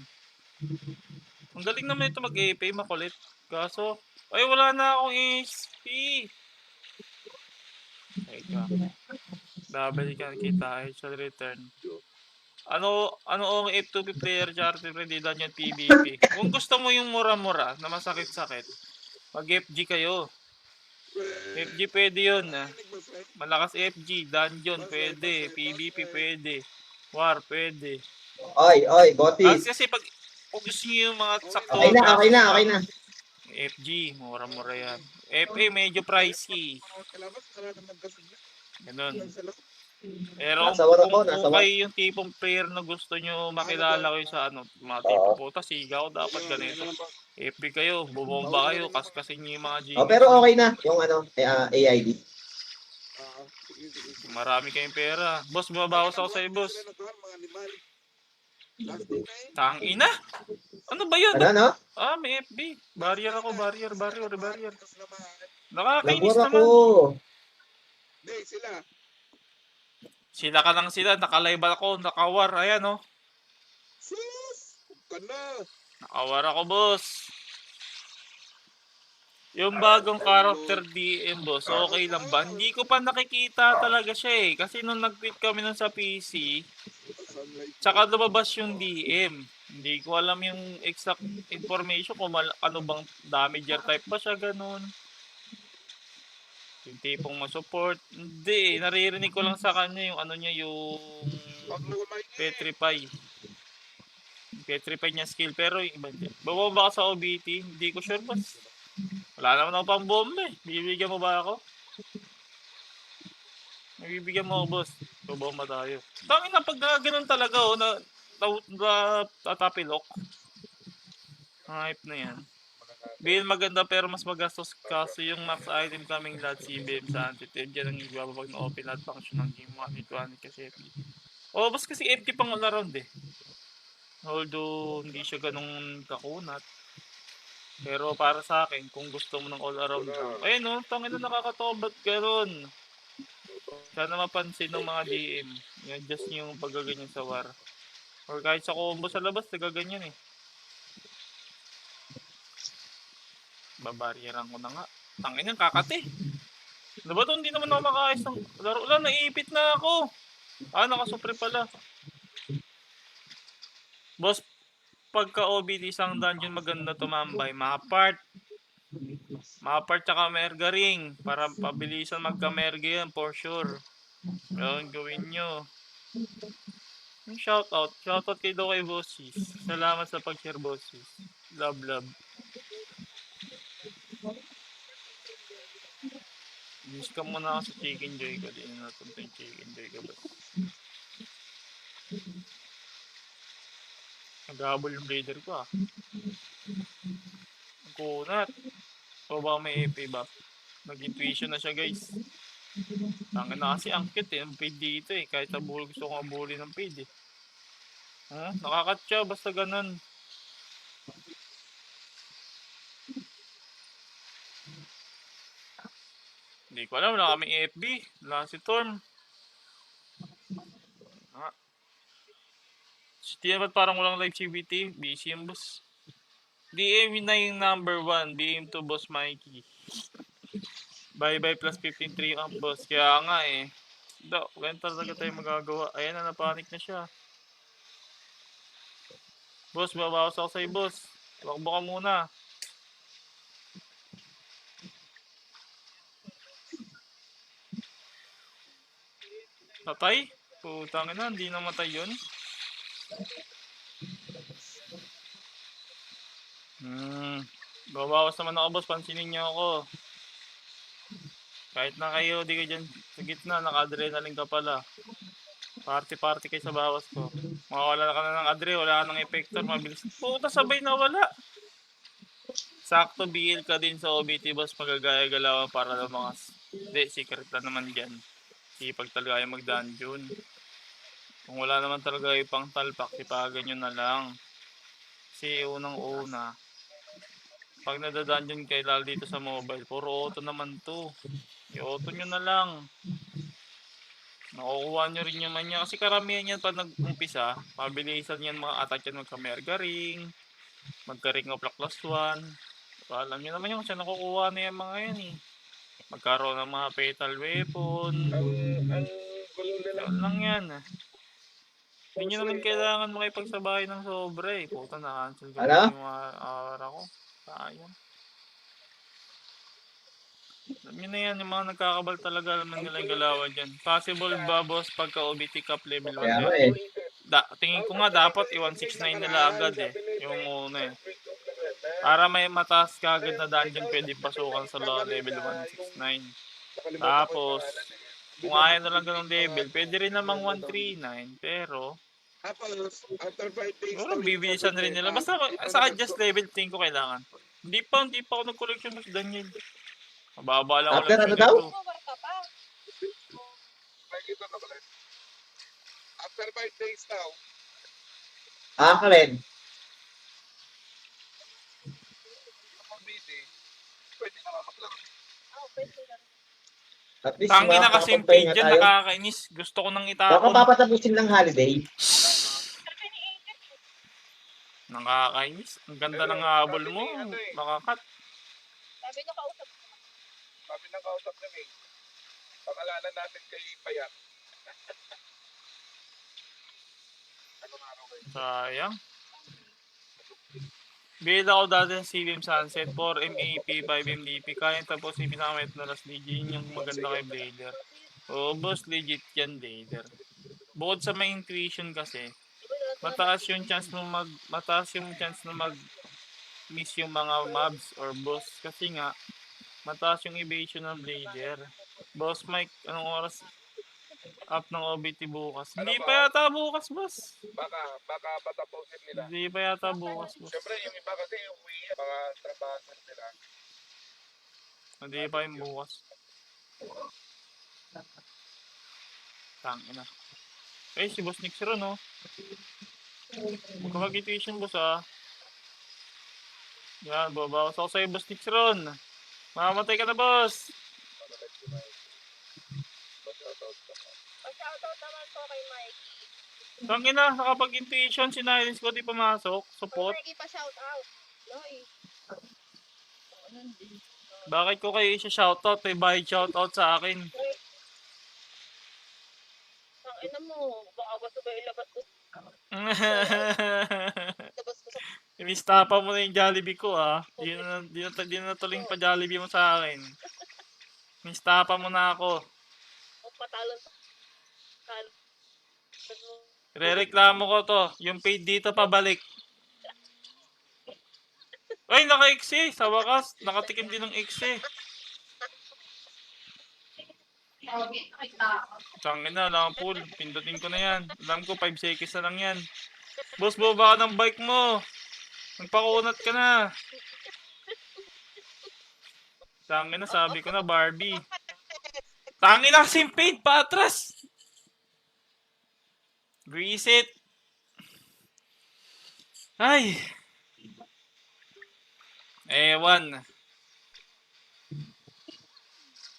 Ang galing naman ito mag-AP, makulit. Kaso, ay wala na akong HP. Teka. Babalikan kita, I shall return. Ano ang F2P player charter hindi dungeon PvP? Kung gusto mo yung mura-mura na masakit-sakit, mag-FG kayo. FG pwede yun. Malakas FG, dungeon pwede, PvP pwede, war pwede. Oy, Botis. Kasi pag kung gusto nyo yung mga sakto. Okay na. FG, mura-mura yan. FA medyo pricey. Ganun. Pero kung kayo yung tipong player na gusto nyo makilala kayo sa mga tipong puta, sigaw dapat ganito. FP kayo, bubomba kayo, kaskasin nyo yung mga GP. Pero okay na yung AID. Marami kayong pera. Boss, bumabawas ako sa'yo, boss. Tangina? Ano ba yun? Ano? May FB. Barrier ako, barrier. Nakakainis Nagwar naman. ako. Hindi, sila. Sila ka lang sila, nakalive ako, nakawar, ayan oh. Sus! Kana! Nakawar ako, boss. Yung bagong character DM, boss, okay lang ba? Hindi ko pa nakikita talaga siya eh. Kasi nung nag-quit kami nun sa PC, tsaka lumabas yung DM. Hindi ko alam yung exact information kung ano bang damager type ba siya, ganun. Yung tipong ma-support. Hindi, naririnig ko lang sa kanya yung ano niya, yung petrify. Petrify niya skill, pero yung iba hindi. Bababa ka sa OBT, hindi ko sure, boss. Wala naman ako pang bomba eh. Bibigyan mo ba ako? Bibigyan mo ako, boss. Bubomba tayo. Tangin na pag ganun talaga oh, tatapilok. Ang hype na yan. Bill maganda pero mas magastos kasi yung max item coming lot CBM sa anti-tip. Diyan ang ibababag na open lot function ng game 1 kasi FP. Boss kasi FP pang all around eh. Although hindi siya ganun kakunat. Pero para sa akin, kung gusto mo ng all around lang. Ayun no, tangin na nakakatobat ganun. Sana mapansin ng mga DM. Yung just yung paggaganyan sa war. Or kahit sa combo sa labas, nagaganyan eh. Babaryeran ko na nga. Tangin ng kakate. Ano ba ito? Hindi naman ako makaayos ng laro lang. Naiipit na ako. Nakasupre pala. Boss, pagka OBD isang dungeon maganda tumambay. Mga part. Mapart tsaka merga ring. Para pabilisan magka-merga yan, for sure. Yun, gawin nyo. Yung shoutout. Shoutout kayo daw kay Bossis. Salamat sa pag-share, Bossis. Love, love. Miss ka muna ako sa Chicken Joy ko. Di na natin yung Chicken Joy ko ba? Naghabol yung blader ko ah. Ang kunat. O baka may AP ba? Nag-intuition na siya guys. Tangin na kasi angkit eh. Ang paid dito eh. Kahit abul gusto kong abuli ng paid eh. Nakakatcha basta ganun. Hindi ko alam. Wala kaming FB. Wala si Torm. Di naman parang walang live CBT. Busy yung boss. DM na yung number 1. DM to Boss Mikey. Bye-bye plus 15-3 ang boss. Kaya nga eh. Ganun talaga tayo magagawa. Ayan na, napanik na siya. Boss, babawas ako sa'yo, boss. Wakbo ka muna. Patay? Putangin na, hindi namatay yun. Babawas naman ako, boss. Pansinin niyo ako. Kahit na kayo, di kayo dyan sa gitna, naka-adrenaline ka pala. Party-party kayo sa bawas ko. Mawawala ka na ng adre, wala ka ng effector, mabilis. Puta, sabay na wala. Sakto, BL ka din sa OBT, boss. Magagaya-galawan para lang mga... Hindi, secret lang naman dyan. Sipag talaga yung mag-dungeon. Kung wala naman talaga yung pang talpak, sipagan nyo na lang. Kasi unang-una, pag nada-dungeon kayo lalo dito sa mobile, puro auto naman to. I-auto nyo na lang. Nakukuha nyo rin yung manya. Kasi karamihan yan pag nag-umpisa, mabilisan yan mga attack yan magka-merga ring, magka-ring of luck plus 1. So, alam nyo naman yung kasi nakukuha na yung mga yan eh. Magkaroon ng mga fatal weapon. Ang gulo nila. Yan lang yan. Hindi nyo naman kailangan makipagsabahay ng sobra eh. Puta, na-cancel ko Ano? yung mga ara ko. Sayang. Alam nyo na yan, yung mga nagkakabal talaga, alam nila yung galawan dyan. Possible ba, boss, pagka OBT Cup level 1 Kaya nga level? eh. Tingin ko nga dapat i-169 nila agad eh. Yung una eh. Para may mataas ka agad na dungeon pwede pasukan sa level 169. Tapos, kung ayaw na lang ganong level, pwede rin namang 139. Pero, Tapos, after 5 days, siguro bibilisan rin nila. Basta sa adjust level, tingin ko kailangan. Hindi pa ako nag-collection mas Daniel. Mababa lang ako After lang ano daw? Nakikita na pala. After 5 days daw, Ka rin. pwede na makaplak. At least Tangi na kasi yung page makakapagpahinga dyan, tayo. nakakainis. Gusto ko nang Baka itapon. papatapusin ng holiday. Nakakainis. Ang ganda ng habol mo. Makakat. Sabi ng kausap namin, pangalanan natin kay Payat. Anong araw kayo? Sayang. Bida ako dati sa CBM Sunset, 4 MAP, 5 MDP. Kaya tapos yung pinakamit na last DJ, yun yung maganda kay Blader. Oo, boss, legit yan, Blader. Bukod sa may intuition kasi, mataas yung chance na mag-miss yung mga mobs or boss. Kasi nga, mataas yung evasion ng Blader. Boss Mike, anong oras up ng OBT bukas? Hindi pa yata bukas, boss. Baka patapusin nila. Hindi pa yata bukas, boss. Siyempre, yung iba kasi uwi, mga trabaho nila. Hindi pa yung bukas. Tangina. Eh, si Boss Nick Siro, no? Huwag ka mag-intuition, boss, ah. Yan, babawas ako sa'yo, Boss Nick Ron. Mamamatay ka na, boss. Shoutout naman po kay Mike. Tangina, nakapag-intuition, sinilence ko, di pumasok. Support. Mikey pa shoutout. Loy. Bakit ko kayo isa-shoutout? May bayad shoutout sa akin. Ang ina mo, baka ba ito ba ilabas ko? Labas ko sa... Inistapa mo na yung Jollibee ko, ah. Di na tuloy pa Jollibee mo sa akin. Inistapa mo na ako. O patalon talon mo. Rereklamo ko to. Yung paid dito pabalik. Ay, naka-exe. Sa wakas, nakatikim din ng exe. Tangin na, lang pool. Pindutin ko na yan. Alam ko, 5 seconds na lang yan. Boss, baba ka ng bike mo. Nagpakunat ka na. Tangin na, sabi ko na, Barbie. Tangin na kasing paid, patras. Reset. Ay. Ewan.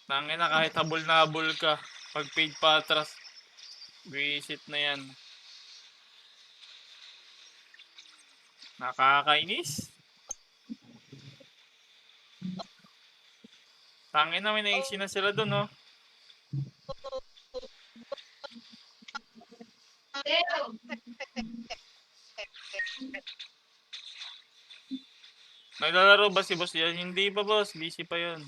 Tangin na, kahit habol na habol ka. Pag paid patras. Reset na yan. Nakakainis. Tangin na, may naiksi na sila dun, oh. Naglalaro ba si boss yan? Hindi pa, boss. Busy pa yun.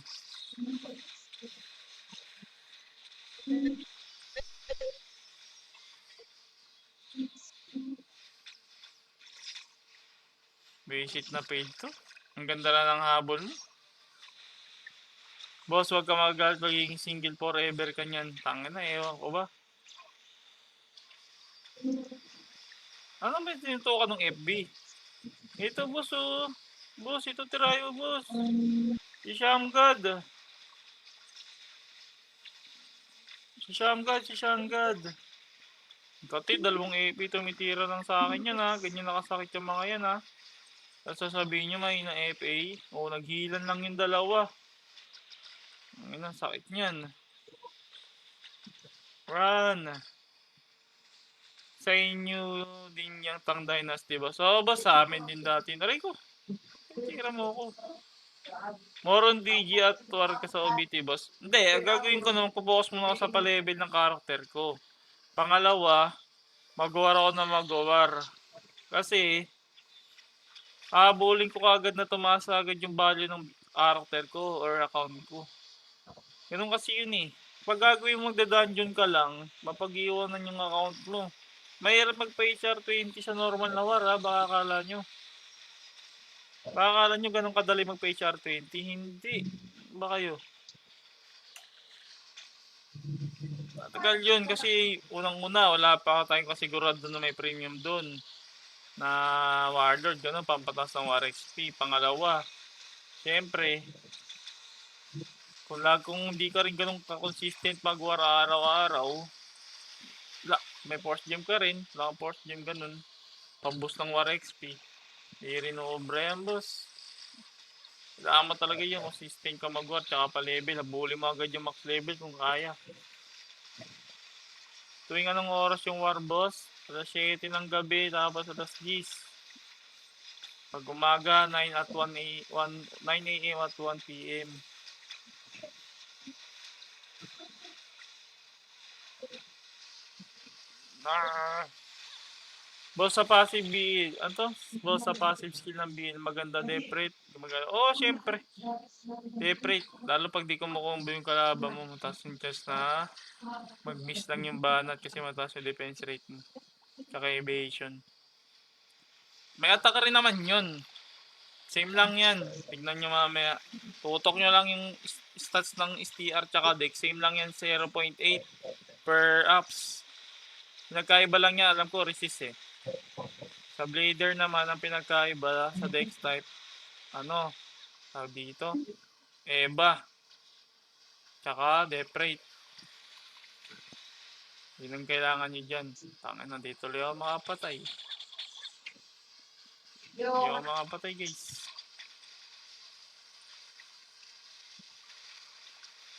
Visit na paid to. Ang ganda lang ng habol mo. Boss, huwag ka magagalit. Magiging single forever ka niyan. Tangin na, ewan ko ba? Ano ba tinutukan ng FB? Ito, boss, oh. Boss, ito tirayo, boss. Si Shamgad. Si Shamgad. Kati, dalawang FB tumitira lang sa akin yan, ha. Ganyan nakasakit yung mga yan, ha. Tapos sasabihin nyo may na FA. O, naghilan lang yung dalawa. Ang sakit niyan. Run. Sa inyo din yung Tang Dynasty ba? So, ba sa amin din dati. Naray ko. Tira mo ko. Moron DG at tuwar ka sa OBT, boss. Hindi, ang gagawin ko naman, kubukas muna ako sa pa-level ng karakter ko. Pangalawa, mag-war ako na mag-war. Kasi, habulin ko kagad na tumaas agad yung value ng karakter ko or account ko. Ganun kasi yun eh. Pag gagawin mo magda-dungeon ka lang, mapag-iwanan yung account mo. Mahirap magpa-HR 20 sa normal na war, ha? Baka akala nyo. Baka akala nyo ganun kadali magpa-HR 20. Hindi. Ba kayo? Matagal yun kasi unang-una wala pa tayong kasigurado na may premium doon. Na Warlord, ganun, pampatas ng War XP. Pangalawa, syempre, kung hindi ka rin ganun ka-consistent mag-war araw-araw, may force gem ka rin, wala kang force gem ganun, pamboost ng War XP, hindi rin uubra yan, boss. Kailangan mo talaga yung consistent ka mag-war, tsaka pa-level, habuli mo agad yung max level kung kaya. Tuwing anong oras yung war, boss? Alas 7 ng gabi, tapos alas 10. Pag umaga, 9 a.m. at 1 p.m. Boss sa passive build, ano to? Boss sa passive skill ng build, maganda deprate. Oh, syempre. Deprate. Lalo pag di kumukombo yung kalaban mo, mataas yung chance na mag-miss lang yung banat kasi mataas yung defense rate mo. Tsaka evasion. May attack rin naman yun. Same lang yan. Tignan nyo mamaya. Tutok nyo lang yung stats ng STR tsaka deck. Same lang yan, 0.8 per ups. Pinagkaiba lang yan, alam ko, resist eh. Sa blader naman, ang pinagkaiba sa dex type, sabi dito, Eva. Tsaka deprate. Yun ang kailangan nyo dyan. Tangin na dito lang ako makapatay. Hindi ako makapatay, guys.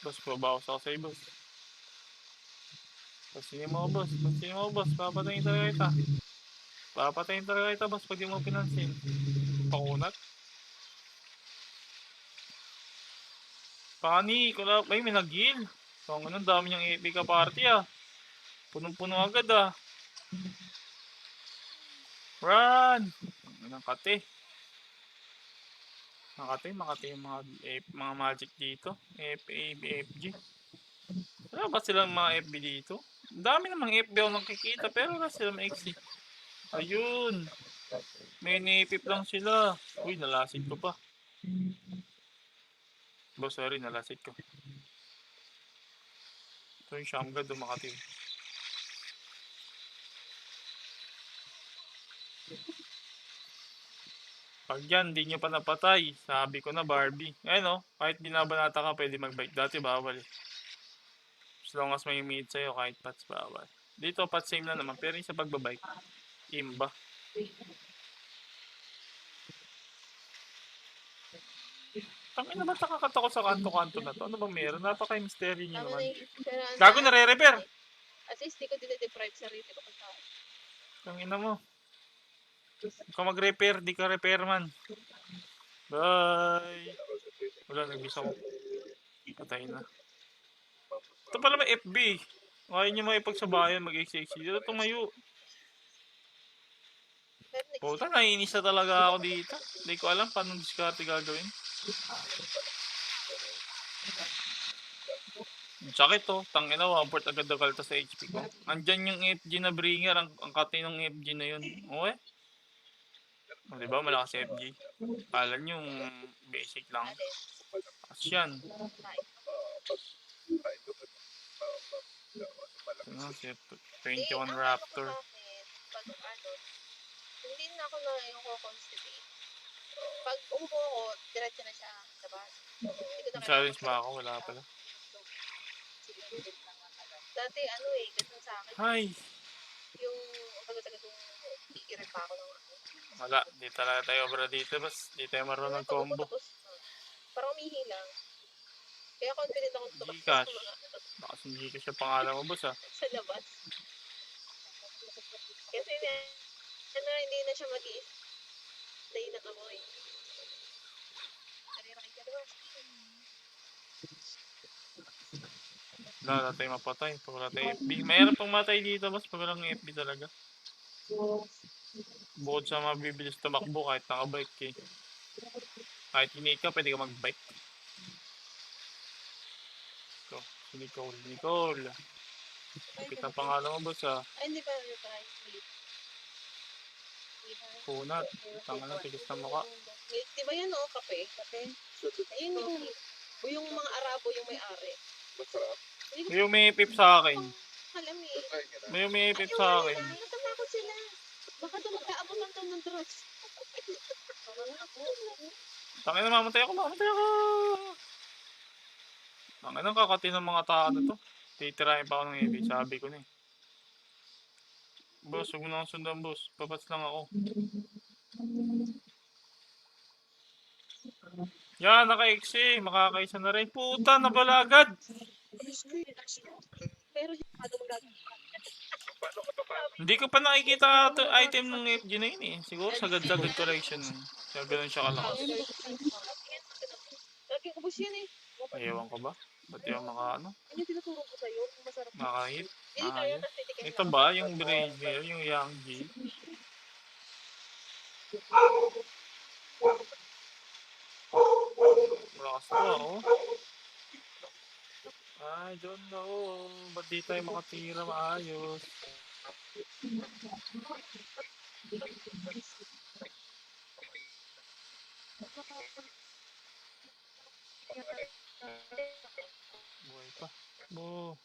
Boss, babawas ako sa'yo, boss. Pansinin mo, boss. Papatayin talaga kita. Boss, pag di mo pinansin. Pakunat. Pani, may nag-heal. So, ang dami niyang epic party, ah. Punong-puno agad, ah. Run! Ang kate. Makati yung mga magic dito. FA, BFG. Wala ba silang mga FB dito? Ang dami namang FB ako nakikita pero wala silang XC. Ayun. May nipip lang sila. Uy, nalasit ko pa. Boss, sorry, nalasit ko. Ito yung Shamgad Makati. Pag yan, di nyo pa napatay. Sabi ko na Barbie. Ayun o, kahit binabanata ka, pwede mag-bike. Dati bawal eh. As long as may mid sa'yo, kahit pats bawal. Dito, pats same na naman. Pero yung sa pagbabike, imba. Tangin na ba't nakakatakot sa kanto-kanto na to? Ano bang meron? Napaka-mystery nyo Tama naman. na yung pero Gago, nare-repair! at least di ko dine-deprive sarili ko pagka. Tangin na mo. Huwag ka mag-repair, di ka repairman. Bye! Wala, nagbisa ko. Patay na. Ito pala may FB. Kaya nyo makipagsabayan, mag-XXC. Dito tumayo. Pero next Puta, naiinis na talaga ako dito. Hindi ko alam paano diskarte gagawin. Ang sakit to. Tangina, 1/4 agad na kalta sa HP ko. Andyan yung FG na bringer. Ang kati ng FG na yun. Okay? O, diba? Malakas FG. Kala nyo yung basic lang. alin. As yan. Malakas. Ano, si 21 Raptor. Pag ano, hindi na ako na yung constipate. Pag umupo ako, diretso na siya sa bus. Hindi ko na Challenge ba ako? Wala pala. Dati ano eh, ganun sa akin. Hi! Yung, taga-taga kung iirin pa ako ng ano. Wala. Di talaga tayo obra dito. Bas, di tayo marunong combo. Tapos, parang umihi lang. Kaya confident ako tumakas Gcash. sa mga Baka hindi ko siya pangalan mo, boss ah. sa labas. Kasi ano, hindi na siya mag-i-stay na amoy. Narira kayo dalawa. Wala tayo mapatay. Pag wala tayo FB. Mayroon pang matay dito, boss. Pag walang FB talaga. Bukod sa mabibilis tumakbo kahit nakabike eh. Kahit hindi ka, pwede ka magbike. Ito, si Nicole. Kita pangalan mo, boss ah. Ay, hindi pa reply. Punat. Tanga na, tigas na mukha. Di ba yan o, kape? Kape? Ayun yung mga Arabo yung may-ari. Masarap. May umipip sa akin. Alam eh. Try nyo na. May umipip sa akin. Natatakot sila. Baka doon magkaabutan to ng drugs. Tangin na, mamatay ako. Tangin na, kakati ng mga tao na to. Titirahin pa ako ng EV. Sabi ko na eh. Boss, huwag mo na akong sundan, boss. Papats lang ako. Yan, naka-XC. Makakaisa na rin. Puta, nabalagad. Pero ano magagawa? Paano ka pa? Hindi ko pa nakikita to item ng FG na yun eh. Siguro sagad-sagad collection. Kaya ganun siya kalakas. Lagi ubos yan eh. Ewan ko ba? Ba't yung mga ano? Ano yung tinuturo ko sa'yo? Kung masarap. Makahit? Hindi kaya na titikin Ito ba? Yung Brazier? Yung Yang G? Malakas to ako. I don't know. Ba't di tayo makatira maayos? Buhay pa. Bo.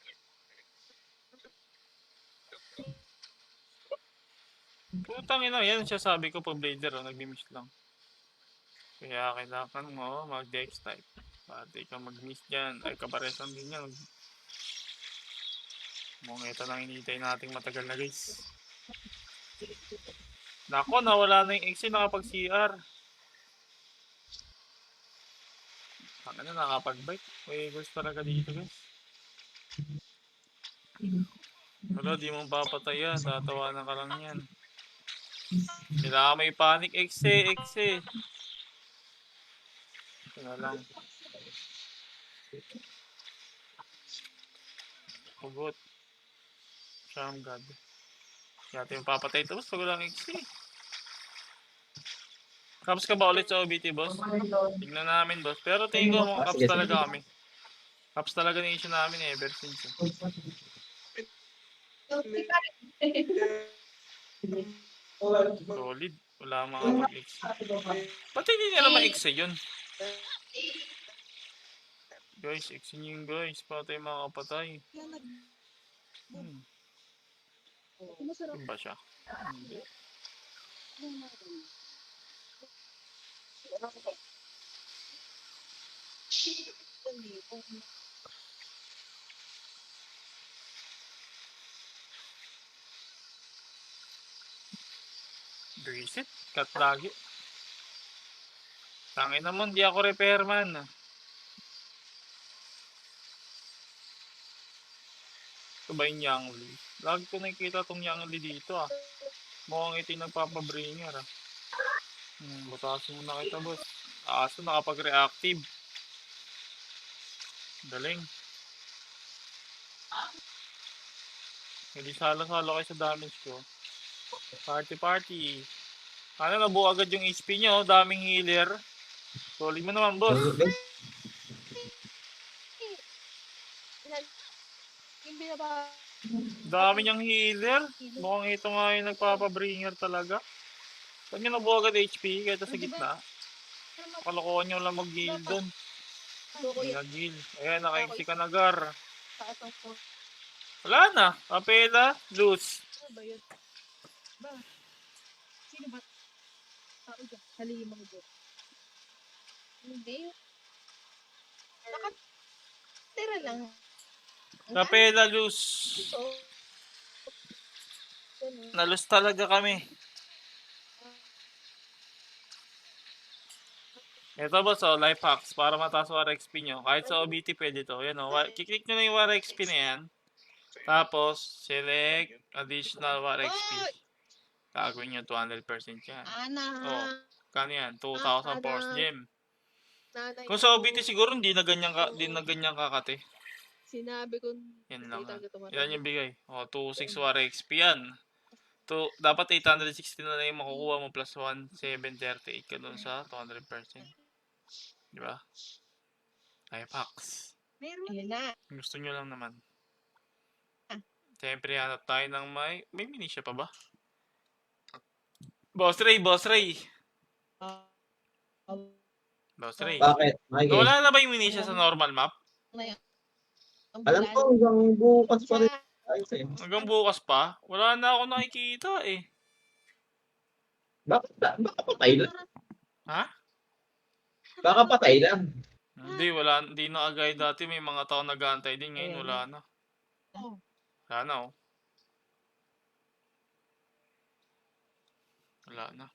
Putang ina, yan siya sabi ko po blader, oh, nag-miss lang. Kaya kailangan mo mag-dex type. Para di ka mag-miss dyan. Ay, kaparesan din yan. Mukhang ito lang hinihintay nating matagal na guys. Nako, nawala na yung XC, nakapag-CR. Ano na, nakapag-bike. May gusto talaga dito guys. Wala, di mo papatayan. Tatawanan ka lang yan. Kailangan may panic. XC. Ito na lang. Pugot. Shamgad. Kaya ito yung papatay. Tapos pag walang XC. Caps ka ba ulit sa OBT, boss? Tignan namin, boss. Pero tingin ko mga caps Sige, talaga sige. kami. Caps talaga na issue namin ever since. Solid. Wala mga mag-X. Ba't hindi nila ma-X yun? Guys, X yun guys. Patay mga kapatay. Hmm. Yun ba siya? Hindi. Reset. Cut lagi. Tangin naman, di ako repairman. Ito ba yung Yang Li? Lagi ko nakikita tong Yang Li dito ah. Mukhang ito yung nagpapabringer ah. Butasin mo na kita boss. Aso nakapag-reactive. Galing. Hindi salo-salo kayo sa damage ko. Party. Ano, nabuo agad yung HP nyo. Daming healer. Solid mo naman boss. Yung binaba... Dami niyang healer. Mukhang ito nga yung nagpapabringer talaga. Saan nyo nabuo agad HP kahit sa gitna? Kalokohan nyo lang mag-heal doon. Hindi nag-heal. Ayan, nakain si Kanagar. Wala na. Kapela, loose. Ano ba yun? Ba? Sino ba? Tao dyan. Halimang dyan. Hindi. Nakatira lang. Kapela, loose. So, ganun. Nalus talaga kami. Ito boss, oh, life hacks para mataas yung RXP nyo. Kahit sa OBT pwede to. Yan oh, kiklik nyo na yung RXP na yan. Tapos, select additional RXP. Gagawin nyo 200% yan. Oh, kano yan? 2,000 force gem. Kung sa OBT siguro hindi na ganyan kakate. Sinabi ko, Yan lang. hindi talaga tumatanda. Yan yung bigay. Oh, 2,600 RXP yan. Dapat 860 na lang yung makukuha mo plus 1,738 ka dun sa 200%. Di ba? Life hacks. Ayun na. Gusto nyo lang naman. Siyempre, hanap tayo ng may mini siya pa ba? Boss Ray. Boss Ray. Bakit? Mike? Wala na ba yung mini siya sa normal map? Alam ko, hanggang bukas pa rin. Ay, sa'yo. Hanggang bukas pa? Wala na ako nakikita eh. Baka patay lang. Ha? Baka patay lang. Hindi na agay dati. May mga tao nag-aantay din. Ngayon wala na. Wala na oh. Wala na.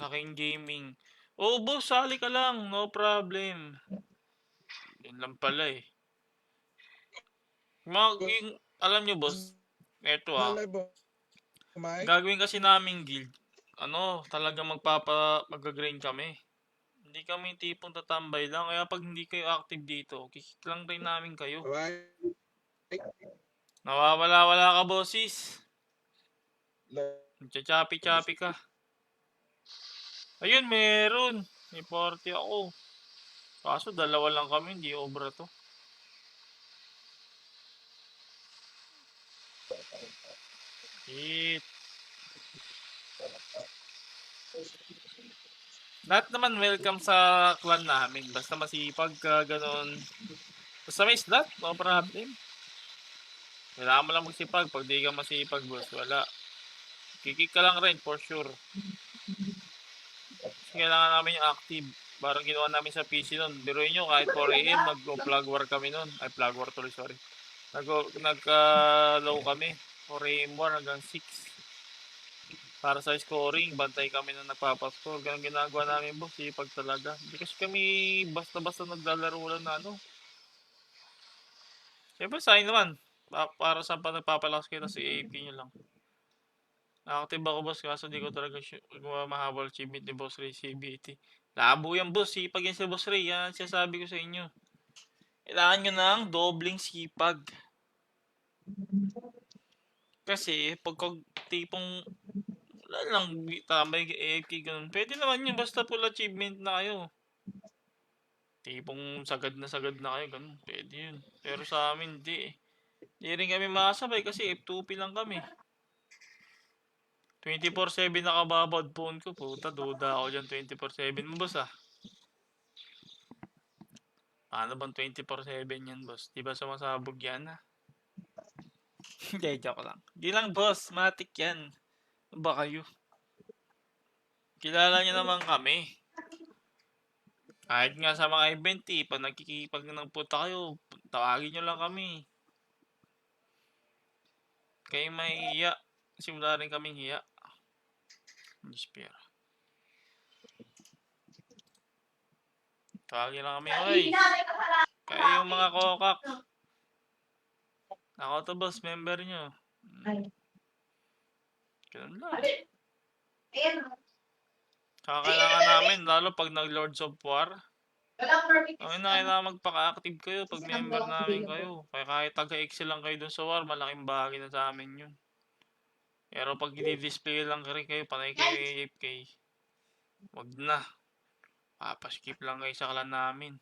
Aking gaming. Oh boss, sali ka lang. No problem. Yan lang pala eh. Alam nyo boss, eto ah. Gagawin kasi namin guild. Talaga mag-grind kami. Hindi kami tipong tatambay lang. Kaya pag hindi kayo active dito, kikik lang rin namin kayo. Nawawala ka bossis. Chachapi-chapi ka. Ayun, meron. May party ako. Kaso dalawa lang kami, hindi obra to. Shit. Lahat naman welcome sa clan namin. Basta masipag ka, ganun. Basta may slot, no problem. Kailangan mo lang magsipag. Pag di ka masipag, boss, wala. Kikik ka lang rin, for sure. Kasi kailangan namin yung active. Parang ginawa namin sa PC nun. Biruin nyo, kahit 4 AM, nag-plug war kami nun. Ay, plug war tuloy, sorry. Nagka-low kami. 4 AM war hanggang 6. Para sa scoring, bantay kami na nagpapascore. Ganun ginagawa namin, boss. Sipag talaga. Hindi kasi kami basta-basta naglalaro lang na Siyempre, sa akin naman. Para sa nagpapalakas kita si AP nyo lang. Active ako, boss. Kaso di ko talaga mahabol achievement ni Boss Ray CBT. Labo yan, boss. Sipag yan si Boss Ray. Yan sinasabi ko sa inyo. Kailangan nyo ng dobling sipag. Kasi, pagka tipong Wala lang, tambay AFK ganun. Pwede naman yun, basta full achievement na kayo. Tipong sagad na kayo, ganun. Pwede yun. Pero sa amin, hindi eh. Hindi rin kami makasabay kasi F2P lang kami. 24/7 nakababad phone ko. Puta, duda ako dyan 24/7 mo, boss ah. Paano bang 24/7 yan, boss? Di ba sumasabog yan ah? Hindi, joke lang. Di lang, boss. Matik yan. Ano ba kayo? Kilala niyo naman kami. Kahit nga sa mga event eh, pag nagkikipag ng punta kayo, tawagin nyo lang kami. Kayo may hiya. Kasi wala rin kaming hiya. Despair. Tawagin lang kami, oy. Kayo yung mga kokak. Ako to boss, member nyo. Ganun lang. Kakailangan namin, lalo pag nag-Lords of War. Ay na, kailangan magpaka-active kayo pag member namin kayo. Kaya kahit taga-excel lang kayo dun sa war, malaking bagay na sa amin yun. Pero pag i-display lang rin kayo, panay kayo AFK. Wag na. Papaskip lang kayo sa clan namin.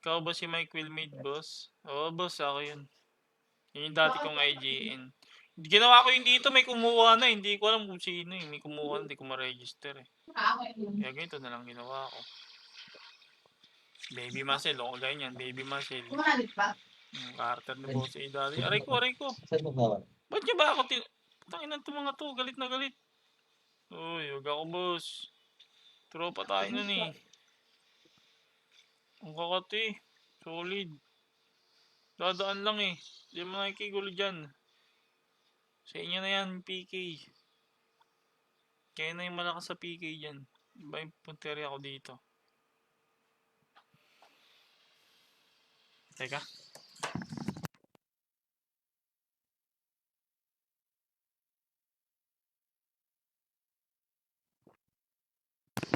Ikaw ba si Mike Wilmade, boss? Oo, boss, ako yun. Yun yung dati kong IGN. Ginawa ko yun dito, may kumuha na. Hindi ko alam kung sino eh. May kumuha na, hindi ko ma-register eh. Kaya ganito na lang ginawa ko. Baby muscle, okay lang yan. Baby muscle. Yung Carter ni Boss A dati. Aray ko. Saan mo ba? Ba't niya ba ako Tanginan to mga to, galit na galit. Uy, huwag ako boss. Tropa tayo nun eh. Ang kakati. Solid. Dadaan lang eh. Hindi mo nakikigulo dyan. Sa inyo na yan, PK. Kaya na yung malakas sa PK dyan. Iba yung punteri ako dito. Teka.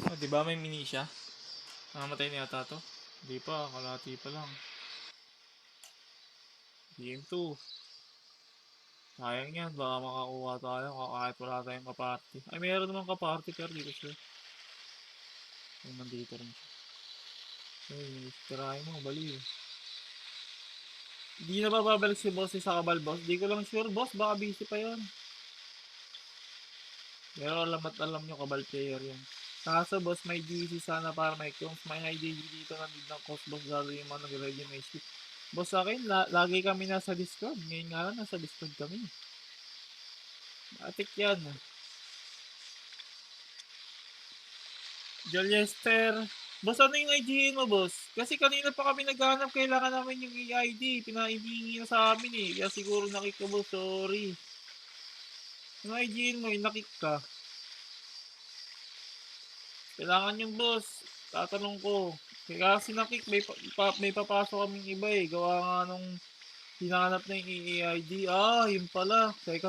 Oh, di ba may mini siya? Nakamatay na yata to? Hindi pa, kalati pa lang. Game 2. Sayang yan, baka makakuha tayo kahit wala tayong kaparty. Ay, mayroon naman kaparty pero dito siya. Ay, nandito rin siya. Ay, tirahin mo, baliw. Hindi na ba babalik si boss sa kabal, boss? Di ko lang sure, boss. Baka busy pa yan. Pero alam at alam nyo, kabal player yan. Kaso, boss, may GC sana para may kungs. May high DG dito na need ng cost, boss. Lalo yung mga nag-ready may ship. Boss, sa akin, lagi kami nasa Discord. Ngayon nga lang, nasa Discord kami. Atik yan. Jolester. Boss, ano yung IGN mo, boss? Kasi kanina pa kami naghahanap, kailangan namin yung EID. Pinahihingi na sa amin eh. Kaya siguro nakik ka, boss. Sorry. Yung IGN mo, yung nakik ka. Kailangan yung boss. Tatanong ko. Kaya kasi nakik, may papasok kaming iba eh. Gawa nga nung hinahanap na yung EID. Ah, yun pala. Teka.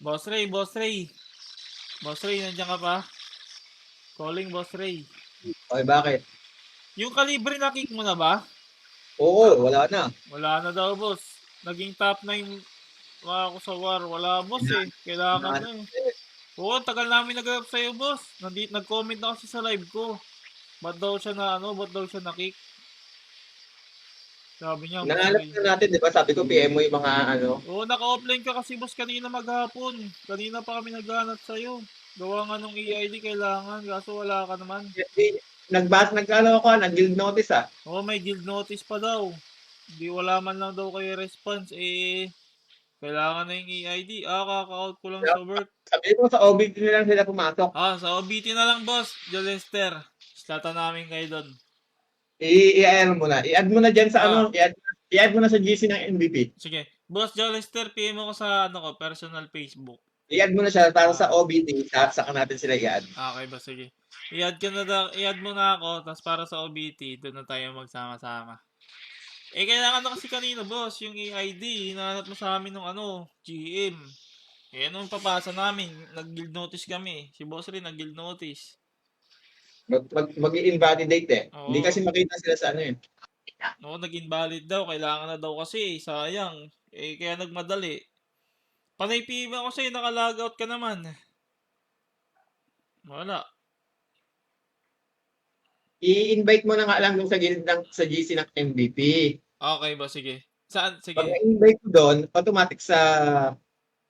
Boss Ray. Boss Ray, nandiyan ka pa? Calling Boss Ray. Okay, bakit? Yung kalibre na kick mo na ba? Oo, wala na. Wala na daw, boss. Naging top 9 ako sa war. Wala, boss eh. Kailangan na eh. Oo, tagal namin nag-up sa'yo, boss. Nag-comment na kasi sa live ko. Ba't daw siya na kick? Sabi niya, Nangalap na natin, di ba? Sabi ko, PM mo yung mga ano. Oo, naka-offline ka kasi, boss, kanina maghapon. Kanina pa kami naghanap sa'yo. Gawa nga nung EID kailangan, kaso wala ka naman. Nag-guild notice ah. Oo, may guild notice pa daw. Hindi, wala man lang daw kayo response. Kailangan na yung EID. Kaka-out ko lang sa work. Sabi mo, sa OBT na lang sila pumasok. Sa OBT na lang, boss. Jolester. Slata namin kayo doon. I-add mo na. I-add mo na dyan sa i-add mo na sa GC ng MVP. Sige. Boss Jolester, PM ako sa personal Facebook. I-add mo na siya para sa OBT. Saka natin sila i-add. Okay ba? Sige. I-add mo na ako. Tapos para sa OBT, doon na tayo magsama-sama. Kailangan na kasi kanina, boss, yung EID. Hinahanap mo sa amin ng GM. Nung papasa namin, nag-guild notice kami. Si boss rin nag-guild notice. Mag-invalidate eh. Oo. Hindi kasi makita sila sa Nag-invalid daw. Kailangan na daw kasi. Sayang. Kaya nagmadali. Panay PM ako sa'yo, naka-logout ka naman. Wala. I-invite mo na nga lang dun sa guild sa GC ng MVP. Okay ba, sige. Saan? Pag Sige. na-invite mo doon, automatic sa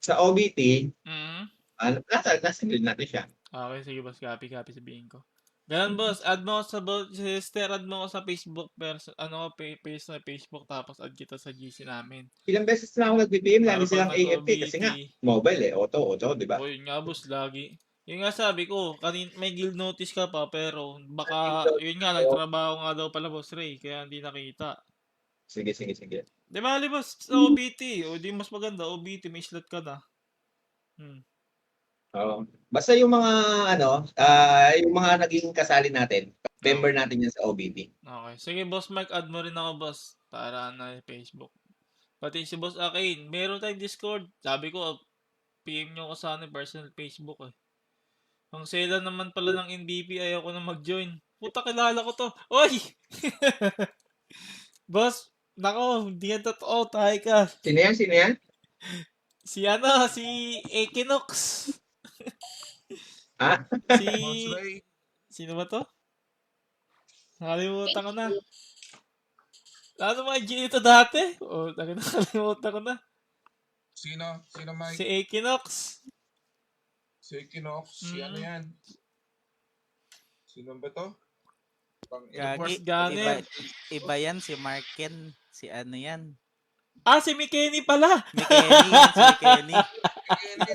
OBT, Mm. nasa guild natin siya. Okay, sige boss. Copy sabihin ko. Ganun boss, add mo ako sa sister, add mo ako sa Facebook, page na Facebook, tapos add kita sa GC namin. Ilang beses na ako nag-PM, lagi Para silang pag AFK kasi nga, mobile auto, di ba? O yun nga boss, lagi. Yun nga sabi ko, may guild notice ka pa, pero baka, yun nga, nagtrabaho nga daw pala boss Ray, kaya hindi nakita. Sige. Di ba, boss, sa OBT, o di mas maganda, OBT, may slot ka na. Oo. Basta yung mga yung mga naging kasali natin, member natin yan sa OBT. Okay. Sige, boss Mike, add mo rin ako, boss, para na Facebook. Pati si boss Akain, meron tayong Discord. Sabi ko, PM nyo ko sa personal Facebook eh. Ang sela naman pala ng MVP, ayaw ko na mag-join. Puta, kilala ko to. Oy! Boss, nako, hindi yan totoo, tayo ka. Sino yan? Si Equinox. Ha? Boss Ray, Sino ba to? Nakalimutan ko na. Ano mga G ito dati? Nakalimutan ko na. sino Mike? Si Equinox. Si Equinox, si ano yan? Sino ba to? Boss Gagi, Gunner. iba yan, si Marken, si ano yan. Si McKenny pala. Si Kenny.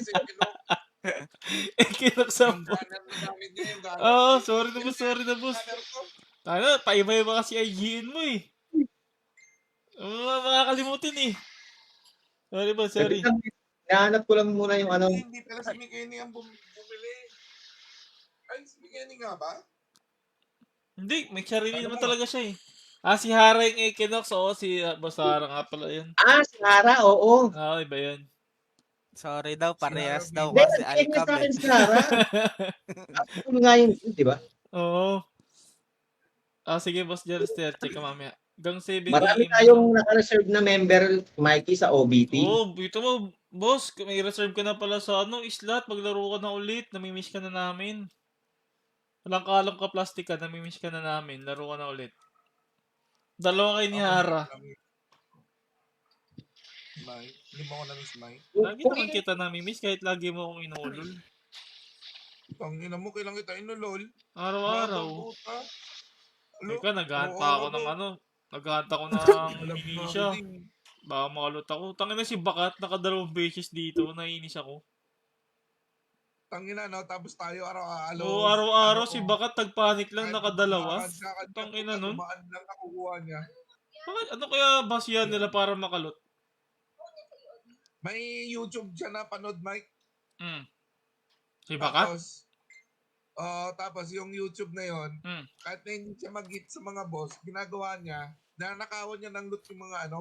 Si Equinox, Equinox yung banner na namin niya, yung banner. Oo, sorry na boss. Banner ko. Paiba-iba kasi IGN mo eh. Makakalimutin eh. Sorry boss, sorry. Nahanap ko lang muna yung ano. Hindi pala si McKenny ang bumili. Ay, si McKenny nga ba? Hindi, may sarili naman talaga siya eh. Si Hara yung Equinox. Oo, si Boss Hara nga pala yun. Si Hara, oo. Iba yun. Sorry daw, parehas daw Hindi, kasi nag-PM niya sa Alcab akin eh. si Hara. Ano nga yun, di ba? Oo. Sige Boss Jerister, check ka mamaya. Hanggang 7 Marami AM tayong naka-reserve na member, Mikey, sa OBT. Oo, ito mo, boss, may reserve ka na pala sa slot. Maglaro ka na ulit. Namimiss ka na namin. Walang kalam ka plastic ka, namimiss ka na namin. Laro ka na ulit. Dalawa kayo ni Hara. Mike, hindi mo ako na-miss, Mike. Lagi naman kita namimiss kahit lagi mo akong inuulol. Tangina mo, kailang kita inulol. Araw-araw. Puta. Teka, naghahanap pa ako ng naghahanap ako ng minisya. Baka makalot ako. Tangina si Bakat, nakadalawang beses dito. Naiinis ako. Tangina, no? Tapos tayo araw-araw. Oo, araw-araw si Bakat nagpanik lang, nakadalawa. Tangina nun. Tumaan lang nakukuha niya. Bakit, ano kaya basihan nila para makalot? May YouTube siya na panood, Mike. Si Bakat? Tapos yung YouTube na yon, kahit na hindi siya mag-hit sa mga boss, ginagawa niya, nanakawan niya ng loot yung mga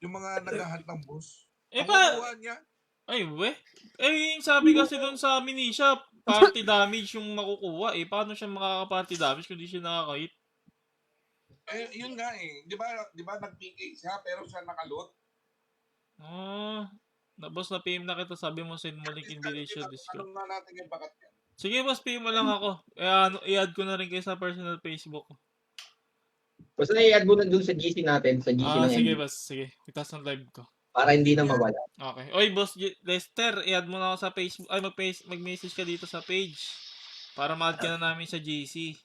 yung mga naghahunt ng boss. Nakukuha niya. Ay, yung sabi kasi doon sa minisya, party damage yung makukuha eh. Paano siya makaka-party damage kung di siya nakaka-hit? Yun nga eh. Di ba nag-PK siya pero siya nakaloot? Boss, na PM na kita, sabi mo send mo link invitation Discord. Anong nga natin yung Bakat yan? Sige boss, PM mo lang ako. I-add ko na rin kayo sa personal Facebook ko. Basta i-add mo na dun sa GC natin, sa GC ng Sige MVP, boss, sige. Itas ng live ko. para hindi na mawala. Okay. Oy, boss Lester, i-add mo na ako sa Facebook. Ay, mag-message ka dito sa page. Para ma-add ka na namin sa GC.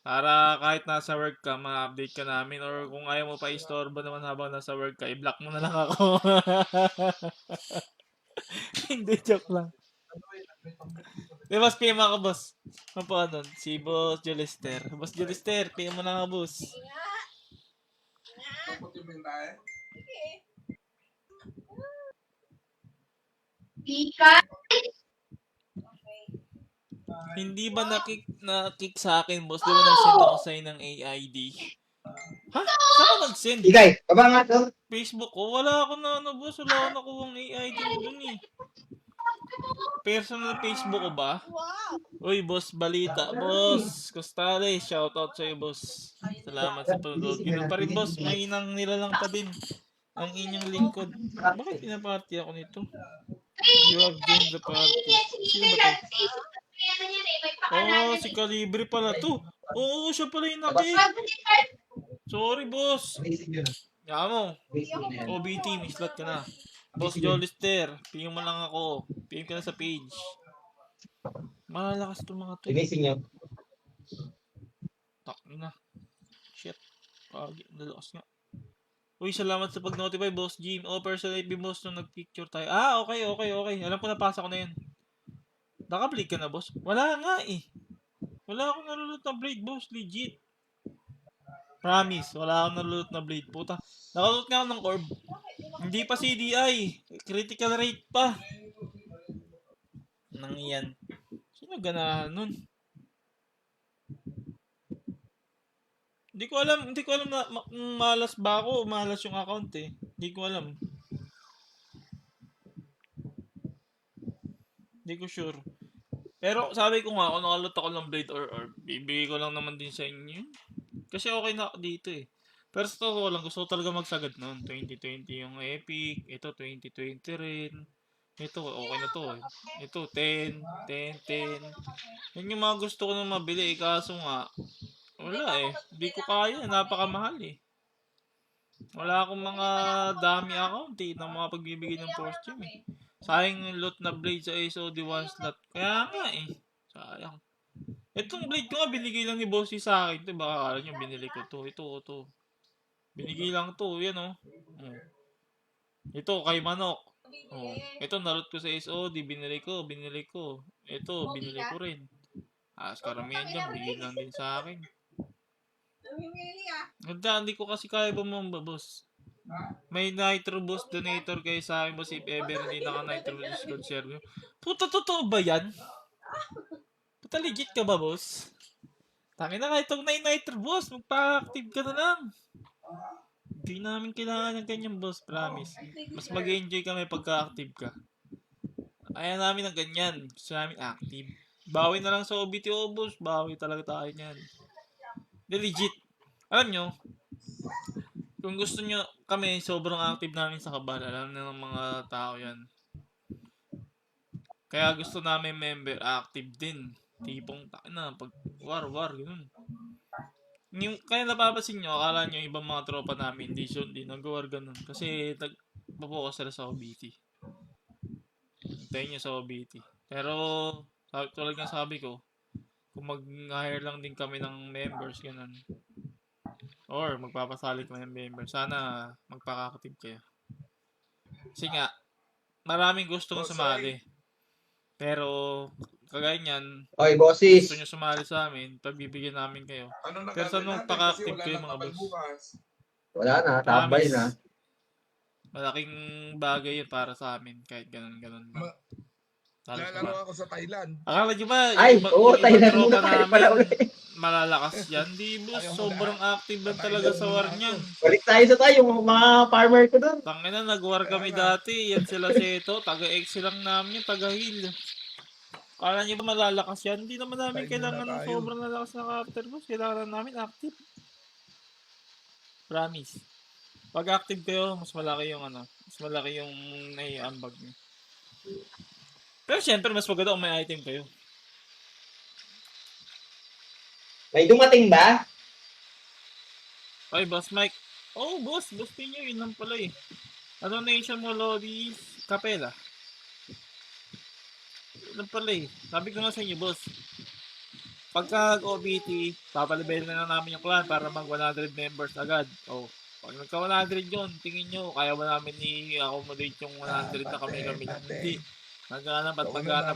Para kahit nasa work ka, ma-update ka namin. Or kung ayaw mo pa istorbo naman habang nasa work ka, i-block mo na lang ako. Hindi, joke lang. Di, boss, PM ako, boss. Ano pa nun? Si Boss Jolister. Boss Jolister, PM mo na nga, boss. Tapos yung bentahe? Hindi ba na-kick sa akin, boss? Di ba nag-send ako sa'yo ng AID? Ha? Saan ka nag-send? Ikay, baba nga to. Facebook ko? Wala ako na boss. Wala ako nakuha ng AID mo dun eh. Personal Facebook ko ba? Uy, boss, balita. Boss, Costales, shoutout sa'yo, boss. Salamat sa panood. Ganun pa rin, boss. May inang nilalang pa din. ang inyong lingkod. Bakit pinapati ako nito? You have joined the party. Sino ba to? Oh, si Calibre pala to. Oo, siya pala yung naki. Sorry, boss. Yaman mo. OBT, may slot ka na. Boss Jolister, pingin mo lang ako. Pingin ka na sa page. Malalakas itong mga to. Ginising niyo. Tak na. Shit. Pagi, nalakas nga. Uy, salamat sa pag-notify, Boss Jim. Oh, personal FB boss nung nag-picture tayo. Ah, okay. Alam ko, napasa ko na yan. Naka-blade ka na, boss? Wala nga eh. Wala akong nalulot na blade, boss. Legit. Promise, wala akong nalulot na blade. Puta. Nakalulot nga ako ng orb. Hindi pa CDI. Critical rate pa. Nang yan. Sino ganahan nun? Hindi ko alam na malas ba ako o malas yung account eh. Hindi ko alam. Hindi ko sure. Pero sabi ko nga, kung nakalot ako ng blade or orb, bibigay ko lang naman din sa inyo yun. Kasi okay na ako dito eh. Pero sa totoo lang, gusto ko talaga magsagad noon. 2020 yung Epic. Ito, 2020 rin. Ito, okay na to eh. Ito, 10. Yan yung mga gusto ko nang mabili eh. Kaso nga, wala eh. Hindi ko kaya. Napakamahal eh. Wala akong mga dami account eh. Na mga pagbibigay ng force gem eh. Sayang yung loot na blade sa SOD 1 slot. Kaya nga eh. Sayang. Itong blade ko nga binigay lang ni Bossy sa akin. Ito, baka akala nyo binili ko to. Ito. Binigay lang to. Yan oh. Ito, kay Manok. Oh. Ito, narot ko sa SOD. Binili ko. Ito, binili ko rin. Karamihan dyan. Binigay lang din sa akin. Ganda, hindi ko kasi kaya bumamba, boss. May Nitro Boost donator kayo sa akin, boss. If ever hindi naka-Nitro Discord server. Puta, totoo ba yan? Puta, legit ka ba, boss? Tangin na kahit itong Nitro Boss, magpa-active ka na lang. Hindi namin kailangan ng ganyan, boss. Promise. Mas mag-enjoy kami pagka-active ka. Ayaw namin ng ganyan. Gusto namin active. Bawi na lang sa OBTO, boss. Bawi talaga tayo niyan. Legit. Alam nyo, kung gusto nyo kami, sobrang active namin sa Kabal. Alam na ng mga tao yan. Kaya gusto namin member active din. Tipong pag war, ganun. Kaya napapasin nyo, akala nyo ibang mga tropa namin, hindi nag-war ganun. Kasi nagpo-focus sila sa OBT. Hintayin nyo sa OBT. Pero, tulad nga sabi ko, kung mag-hire lang din kami ng members, ganun. Or magpapasalit kami ng members. Sana magpaka-active kayo. Kasi nga, maraming gustong sumali. Pero, kagaya niyan, Okay, bosses. gusto nyo sumali sa amin, pagbibigyan namin kayo. Ano na Pero saan gagawin natin magpaka-active kasi kayo wala mga na boss? bukas. Wala na, tambay na. Malaking bagay yun para sa amin, kahit ganun lang. Lalaro ako sa Thailand. Akala nyo ba, Ay, oo, yung Thailand tropa muna tayo pala namin, ulit. malalakas yan? Di boss, sobrang active lang talaga sa war niyan. Balik tayo sa tayo, yung mga farmer ko doon. Tangina, nag-war kami dati. Yan sila Seto. Taga-X lang namin, taga-heal. Kala nyo ba malalakas yan? Hindi naman namin kailangan ng sobrang lalakas na captor boss. Kailangan namin active. Promise. Pag active kayo, mas malaki yung nai-ambag nyo. Pero syempre, mas maganda kung may item kayo. May dumating ba? Ay, Boss Mike. Oh, boss niyo, yun lang pala eh. Ano nation mo, Lodi? Capella. Yun lang pala eh. Sabi ko nga sa inyo, boss. Pagka OBT, papalibel na lang namin yung clan para mag 100 members agad. Oh, pag nagka 100 yun, tingin nyo, kaya ba namin i-accommodate yung 100 na kami lang. Hindi. Maghanap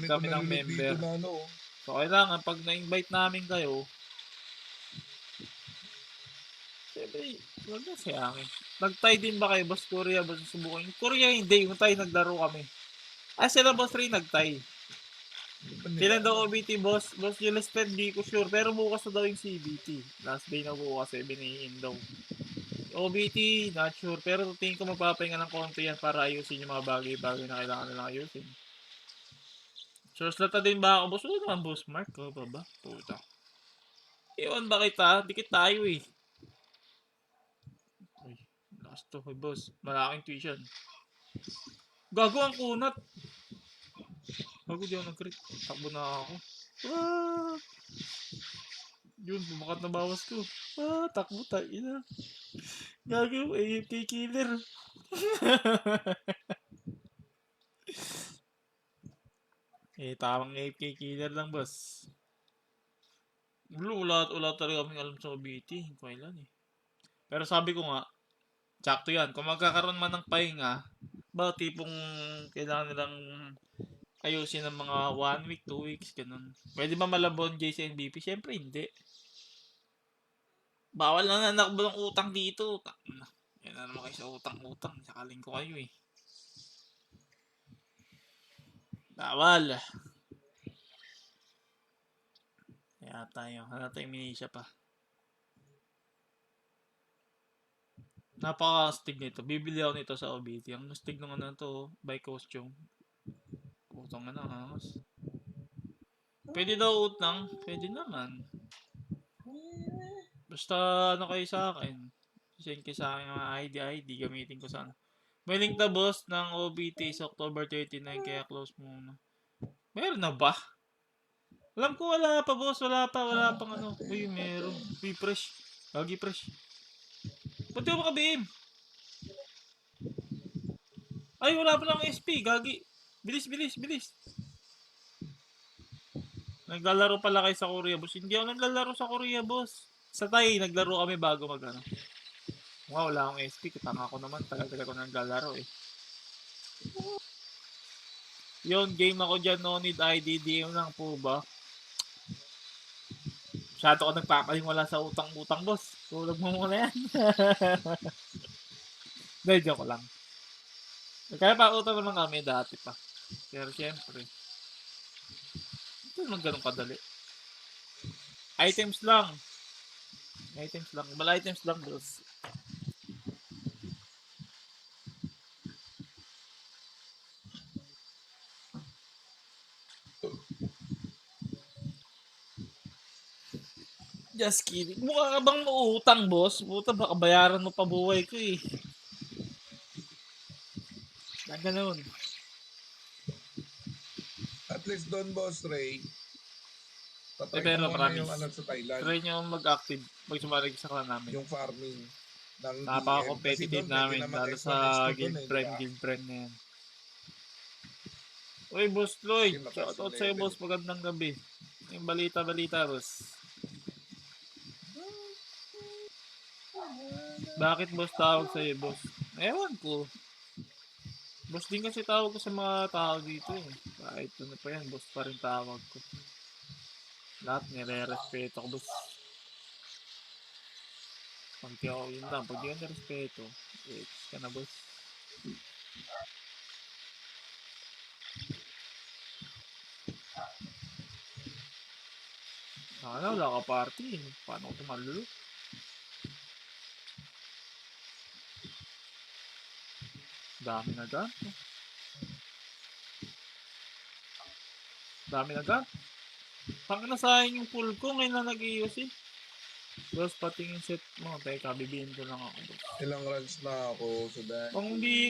kami ng member. So, kailangan, pag na-invite namin kayo, siyempre, wag na sayangin. Nag-tie din ba kayo, Boss Korea? Ba susubukan? Yung Korea hindi, yung tie naglaro kami. Sila Boss Ray nag-tie. Sila daw OBT, Boss Jules Ted, di ko sure. Pero bukas na daw yung CBT. Last day na bukas, 7 AM daw. OBT, not sure. Pero tingin ko magpapahinga ng konti yan para ayusin yung mga bagay-bagay na kailangan nilang ayusin. Sure slot din ba ako, Boss? Ano naman, Boss Mark? Ko ba? Puta. Iwan ba kita? Dikit tayo eh. Lakas to, hey, boss. Malaking tuition. Gago ang kunat. Gago di ako nag-crit. Takbo na ako. Ah! Yun, bumakat na bawas ko. Ah, takbo tayo na. Gago, AFK killer. Tamang AFK killer lang, boss. Wala talaga kaming alam sa OBT. Kailan eh. Pero sabi ko nga, sakto yan. Kung magkakaroon man ng pahinga, ba tipong kailangan nilang ayusin ng mga 1 week, 2 weeks, ganun. Pwede ba malabon J sa MVP? Siyempre hindi. Bawal na nanakbo ng utang dito. Yan na naman kayo sa utang-utang. Sakaling ko kayo eh. Bawal. Kaya tayo. Hanap tayo Minisha pa. Napaka-astig nito. Bibili ako nito sa OBT. Ang astig naman na to by costume. Utang na angas. Pwede daw utang. Pwede naman. Basta ano kayo sa akin. Send kayo sa akin mga ID. Gamitin ko sana. May link na boss ng OBT sa October 39 kaya close muna. Meron na ba? Alam ko wala pa boss. Wala pang ano. Uy meron. Uy fresh. Lagi fresh. Pati ako maka-BM. Ay wala pa lang SP. Gagi. Bilis. Naglalaro pala kayo sa Korea boss. Hindi ako naglalaro sa Korea boss. Sa Thai naglaro kami bago mag ano. Wala akong SP. Tama ko naman. Tagal-tagal ko naglalaro eh. Yun, game ako dyan. No need ID. DM lang po ba? Masyado ko nagpapaling sa utang-utang boss. Tulog mo muna yan. Dahil joke lang. Kaya pa utang naman kami dati pa. Pero syempre. Ito naman ganun kadali. Items lang. Bala items lang boss. Just kidding. Mukha ka bang mautang, boss? Puta, baka bayaran mo pa buhay ko eh. Na ganun. At least doon, Boss Ray, tatry pero ko muna promise. yung ano sa Thailand, Try nyo mag-active pag sumarig sa kanal namin. yung farming ng Napaka-competitive namin, lalo sa guild friend na yan. Uy, Boss Lloyd, shoutout sa'yo, boss. Magandang gabi. Yung balita, boss. Bakit boss tawag sa'yo, boss? Ewan ko. Boss din kasi tawag ko sa mga tao dito eh. Kahit ano pa yan, boss pa rin tawag ko. Lahat nire-respeto ko, boss. Pag di ako yun lang, pag di ako nire-respeto, ka na, boss. Sana wala ka party. Paano ko tumalalo? Dami na gan. Pang nasayang yung full ko ngayon na nag-ios eh. Boss, patingin set mo. Teka, bibihin ko lang ako, boss. Ilang runs na ako sa dahil.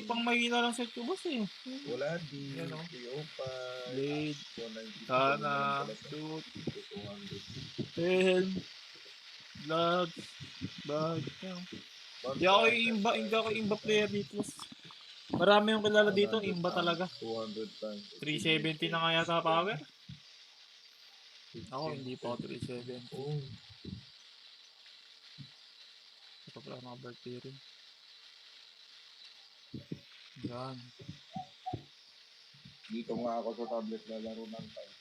Pang mahina lang set ko, boss eh. Wala di. Yan o. 305. Blade. 192. Sana. Shoot. Helm. Blood. Bag. Hindi ako imba player dito. Marami yung kilala dito. Imba talaga. 200 times. 370 na nga yata power. Ako hindi pa ako 370. Oh. Ito pala mga birthday rin. Yan. Dito nga ako sa tablet lalaro ng time.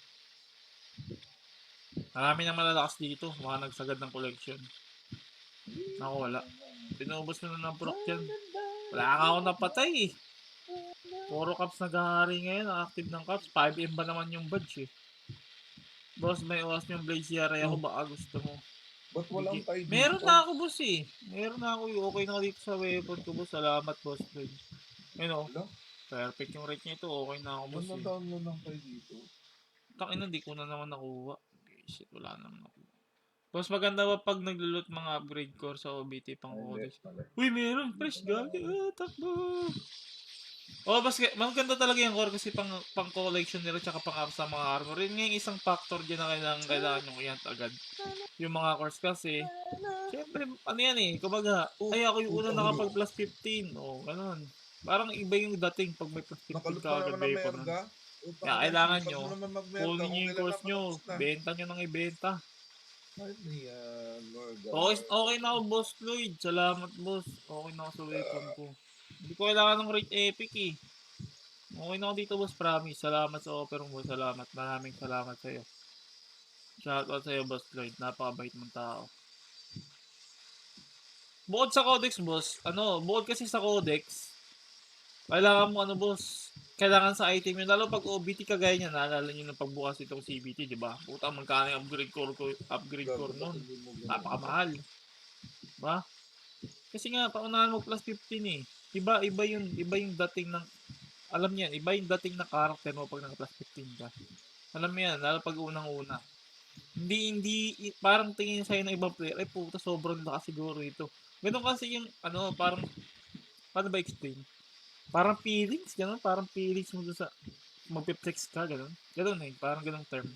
Marami nang malalakas dito. Mga nagsagad ng collection. Ako wala. Pinubos mo na ng proc yan. Wala ka ako napatay eh. Puro caps naghahari ngayon. Active ng caps. 5M ba naman yung badge eh. Boss, may oras yung Blaze CRA ako. Baka gusto mo. Ba't walang tayo dito? Meron na ako, boss eh. Meron na ako. Okay na dito sa weapon ko, boss. Salamat, boss. Ayun o. Wala? Perfect yung rate niya ito. Okay na ako, boss eh. Download lang tayo dito. Takin na, di ko na naman nakuha. Okay, shit, wala naman nakuha. Mas maganda ba pag naglulot mga upgrade core sa OBT pang codex? Uy, meron. Fresh gagi. Takbo. Oh, maganda talaga yung core kasi pang collection nila tsaka pang up sa mga armor. Yun nga yung isang factor dyan na kailangan nyo yan agad. Yung mga cores kasi, syempre, ano yan eh, kumbaga, ay ako yung unang nakapag plus 15. O, ganun. Parang iba yung dating pag may plus 15 Nakalot ka pa agad naman ng weapon. merga. Kaya kailangan Sipag nyo, mo naman magmerga kunin kung nyo yung kailan course nyo, nakatapos na. benta nyo ng ibenta. Kahit niyan, merga. Okay na ako, Boss Lloyd. Salamat, boss. Okay na ako sa weapon ko. Hindi ko kailangan ng rate epic eh. Okay na ako dito, boss. Promise. Salamat sa offer mo. Salamat. Maraming salamat sa'yo. Shoutout sa'yo, Boss Lloyd. Napakabait mong tao. Bukod sa codex, boss. Bukod kasi sa codex, kailangan mo, boss. Kailangan sa item yun. Lalo pag OBT kagaya niya, naalala nyo ng pagbukas itong CBT, di ba? Puta, magkano yung upgrade core nun. Napakamahal. Diba? Kasi nga, paunahan mo plus 15 eh. Iba yung dating ng, alam niyan, iba yung dating ng character mo pag naka plus 15 ka. Alam mo yan, lalo pag unang-una. Hindi, parang tingin sa'yo ng ibang player, ay puta, sobrang lakas siguro ito. Ganun kasi yung, parang, paano ba explain? Parang feelings, ganun, parang feelings mo dun sa, magpiplex ka, ganun. Ganun eh, parang ganung term.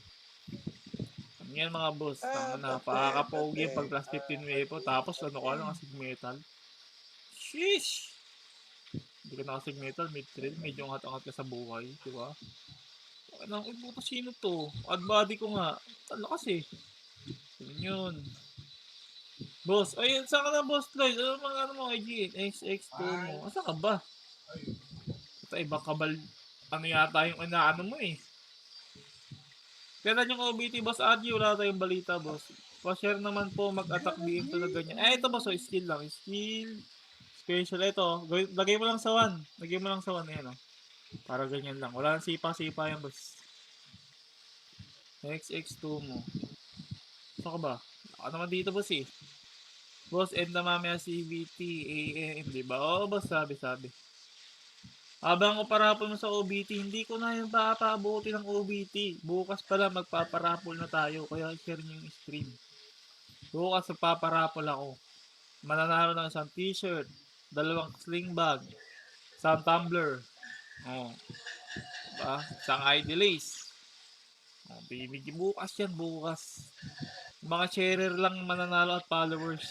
Yan mga boss, napakapogi pag plus 15 weapon, tapos ka lang asig metal. Sheesh! Hindi ka nakasig metal, mid-trail, medyo angat-angat ka sa buhay, di ba? Anong ibuto sino to? Ad body ko nga. Ang lakas eh. Yun. Boss, ayun, saan ka na, Boss Lloyd? Mga IG? XX2 mo. Asa ka ba? Ito, ibang kabal. Ano yata yung inaano mo eh. Kailan yung OBT, Boss Adi? Wala tayong balita, boss. Pa-share naman po, mag-attack BM to na ganyan. Ito boss, so skill lang. Skill. Special, ito. Lagay mo lang sa 1. Lagay mo lang sa 1, ayan o. Para ganyan lang. Wala nang sipa-sipa yan, boss. XX2 mo. Saan ka ba? Ako naman dito, boss eh. Boss, end na mamaya CBT, AM, diba? Oo, boss, sabi. Habang uparapol mo sa OBT, hindi ko na yung papabuti ng OBT. Bukas pala magpaparapol na tayo, kaya share nyo yung stream. Bukas magpaparapol ako. Mananalo ng isang t-shirt, 2 sling bag, isang tumbler, diba? Isang ID lace. Bibigyan bukas yan, bukas. Mga sharer lang mananalo at followers.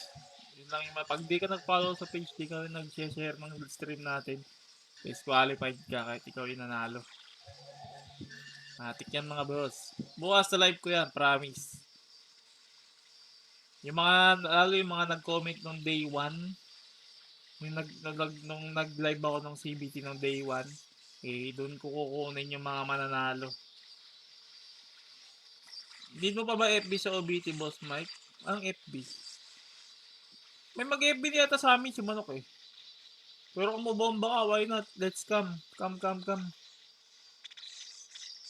Yun lang yung pag di ka nag-follow sa page, di ka rin nag-share ng stream natin. Disqualified ka kahit ikaw yung nanalo. Matik yan mga boss. Bukas sa live ko yan, promise. Lalo yung mga nag-comment nung day 1, nung nag-live ako ng CBT nung day 1, doon ko kukunin yung mga mananalo. Hindi mo pa ba FB sa OBT, Boss Mike? Anong FB? May mag-FB yata sa amin si Manok eh. Pero kung mabomba ka, why not? Let's come. Come.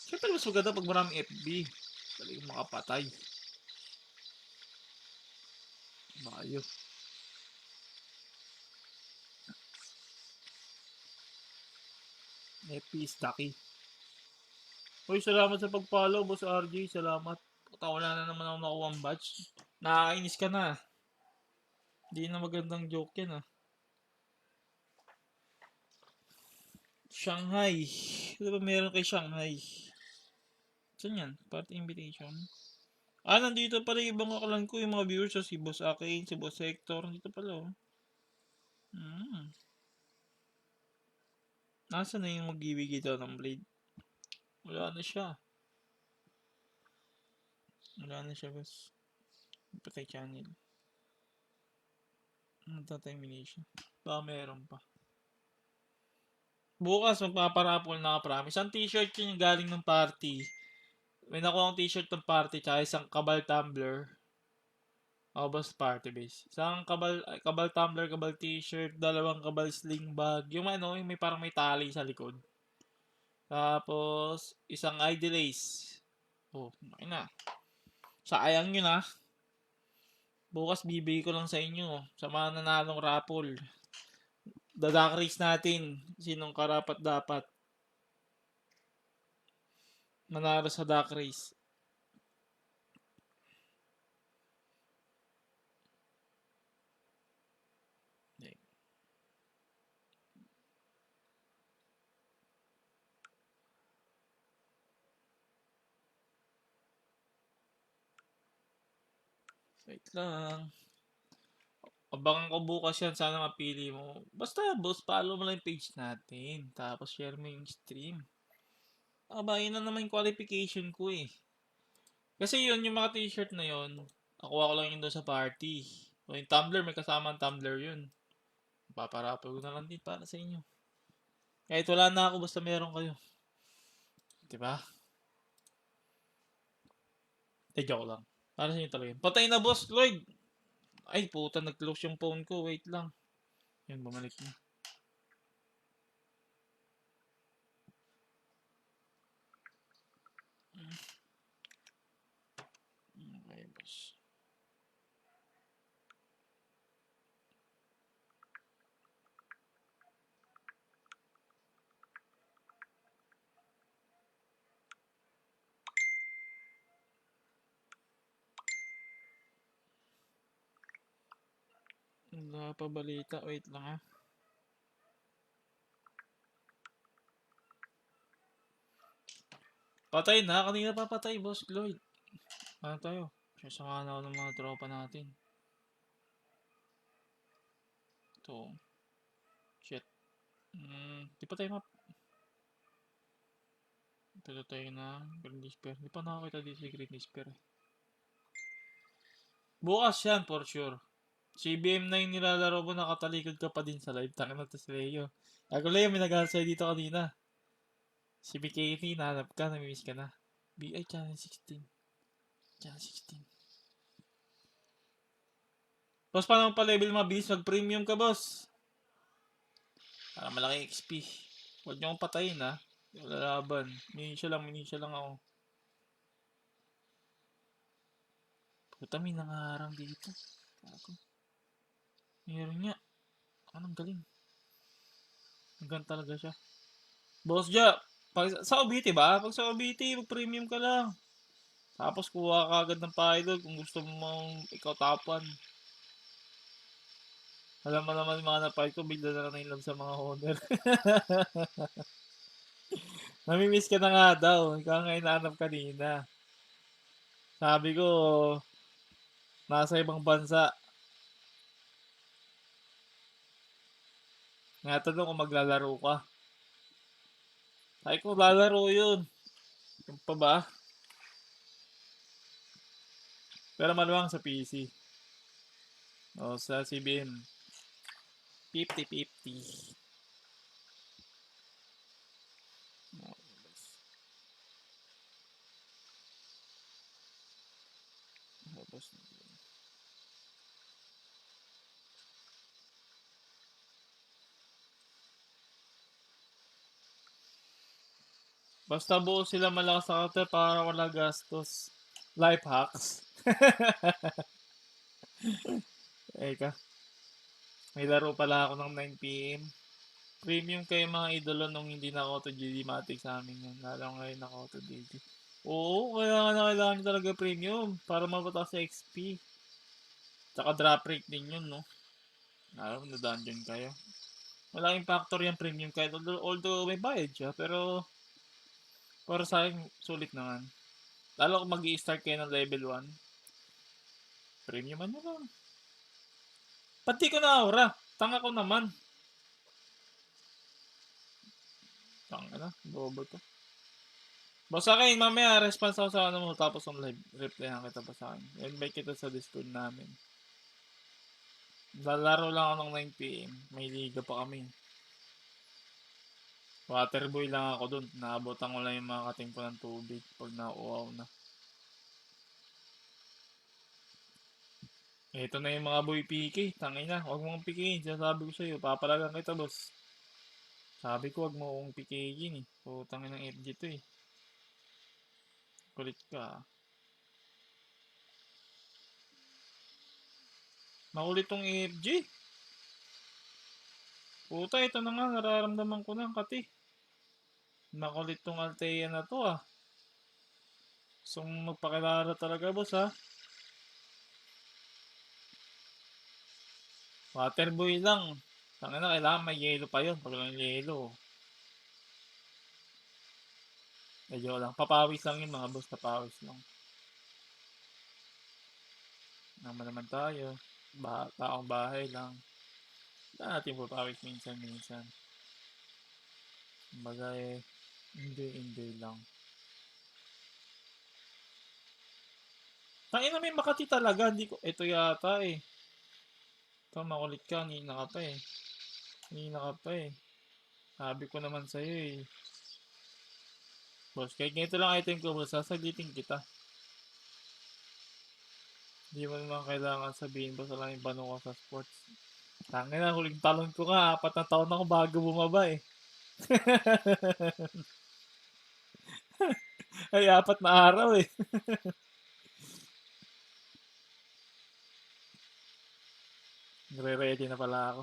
Siyempre mas maganda pag maraming FB. Talagang makapatay. Bayo. FB is Taki. Uy, salamat sa pag-follow, Boss RJ. Salamat. Wala na naman ako nakuha ang badge. Nakakainis ka na. Hindi na magandang joke yan ah. Shanghai. Ano ba meron kay Shanghai? Saan yan? Party invitation? Nandito pala yung ibang akalan ko. Yung mga viewers. Si Boss Akin, si Boss Hector. Nandito pala oh. Nasaan na yung mag-ibigay daw ng blade? Wala na siya. Boss. Patay channel. Termination. Baka meron pa. Bukas magpaparapol na ka-promise. Ang t-shirt yun yung galing ng party. May nakuha akong t-shirt ng party tsaka isang kabal tumbler. Boss party base. Isang kabal tumbler, kabal t-shirt, 2 kabal sling bag. Yung yung may parang may tali sa likod. Tapos, isang ID lace. Ayun na. Sayang yun ah. Bukas bibigay ko lang sa inyo. Sa mga nanalong raffle. Dadak race natin. Sinong karapat dapat manalo sa duck race. Wait lang. Abangan ko bukas yan. Sana mapili mo. Basta, boss, follow mo lang yung page natin. Tapos, share mo yung stream. Yun na naman yung qualification ko eh. Kasi yun, yung mga t-shirt na yun, nakuha ko lang yun doon sa party. O yung tumbler, may kasama ang tumbler yun. Paparapol ko na lang din para sa inyo. Kahit wala na ako, basta meron kayo. Diba? Joke lang. Para sa inyo talaga yun. Patay na, boss, Lloyd! Ay, puta, nag-close yung phone ko. Wait lang. Yun, bumalik na. Okay, boss. Wala pa balita. Wait lang ha. Patay na. Kanina pa patay, boss Lloyd. Ano tayo? Sasama na ako ng mga tropa natin. Ito. Shit. Di pa tayo Ito tayo na Green Despair. Di pa nakakita dito si Green Despair. Bukas yan for sure. CBM na yung nilalaro mo, nakatalikod ka pa din sa live. Taka na to si Leo. Ako Leo, may nag sa'yo dito kanina. Si BKT, nahanap ka, namimiss ka na. BI Channel 16. Channel 16. Boss, paano pa level mabilis? Mag-premium ka, boss. Para malaki XP. Huwag niyo akong patayin, ha. Wala laban. Minisya lang ako. Puta, may nangaharang dito. Ako. Meron nga. Anong galing. Hanggang talaga siya. Boss Ja, sa OBT ba? Pag sa OBT, mag-premium ka lang. Tapos kuha ka agad ng pilot kung gusto mong ikaw tapan. Alam mo naman yung mga napay ko, bigla na lang love sa mga honor. Namimiss ka na nga daw. Ikaw nga inaanap kanina. Sabi ko, nasa ibang bansa. Natanong kung maglalaro ka. Sabi ko, lalaro yun. Yung pa ba? Pero maluwang sa PC. O sa CBM. 50-50. Basta buo sila malakas sa counter para wala gastos. Life hacks. Eka. May laro pala ako ng 9 PM. Premium kayo mga idolo nung hindi na auto GD matic sa amin yan. Lalo ngayon na auto GD. Oo, kailangan nyo talaga premium para mapataas sa XP. Tsaka drop rate din yun, no? Lalo na dungeon kayo. Malaking factor yung premium kahit although may bayad siya, pero para sa akin, sulit naman. Lalo kung mag-i-start kayo ng level 1, premiuman nyo lang. Pati ko na aura. Tanga ko naman. Tanga na. Bobo to. Basta akin, mamaya response ako sa ano mo tapos ang live. Replyan kita pa sa akin. Invite kita sa Discord namin. Lalaro lang ako ng 9 PM. May liga pa kami. Waterboy lang ako dun. Naabotan ko lang yung mga kating ko ng tubig pag nauuaw na. Ito na yung mga boy PK. Tangay na. Huwag mong PKin. Sabi ko sa'yo. Papalagan kita, boss. Sabi ko, huwag mo kong PKin eh. Putangin ng FG to eh. Kulit ka. Makulit tong FG. Puta, ito na nga. Nararamdaman ko na, kati. Makulit tong Althea na to ah. So, magpakilala talaga, boss ha. Waterboy lang. Tangina na, kailangan may yellow pa yun. Pag lang yellow. Medyo lang. Papawis lang yun mga boss. Papawis lang. naman tayo. Taong bahay lang. Natin papawit minsan-minsan. Kumbaga enjoy lang. Tangina may Makati talaga, hindi ko, ito yata eh. Ito, makulit ka, nina ka pa eh. Sabi ko naman sa'yo eh. Boss, kahit ganito lang item ko, boss, sasaglitin kita. Hindi mo naman kailangan sabihin, boss, alam yung bano ko sa sports. Tangina, huling talon ko nga, 4 na taon ako bago bumaba eh. Ay, 4 na araw eh. Nire-ready na pala ako.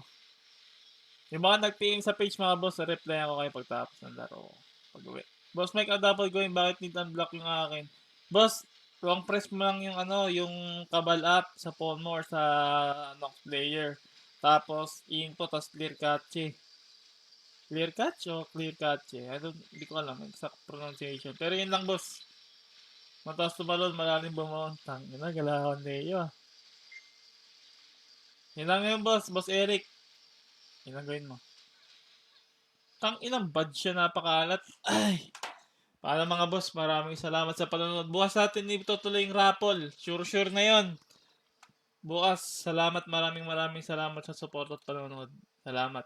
Yung mga nag-PM sa page mga boss, reply ako kayo pagtapos ng laro. Pag-uwi. Boss Mike, double going, bakit need unblock yung akin? Boss, long press mo lang yung yung Cabal app sa phone mo or sa Nox player. Tapos, input, tapos clear cache. Clear cache o clear cache? Hindi ko alam, exact pronunciation. Pero yun lang, boss. Mataas tumalon, malalim bumawang. Tangina, galawan Leo ah. Yun lang yun, boss. Boss Eric. Yun lang gawin mo. Inang bad siya, napakalat. Ay! Paano mga boss, maraming salamat sa panonood. Bukas natin itutuloy yung raffle. Sure na yon. Bukas, salamat, maraming salamat sa support at panonood. Salamat.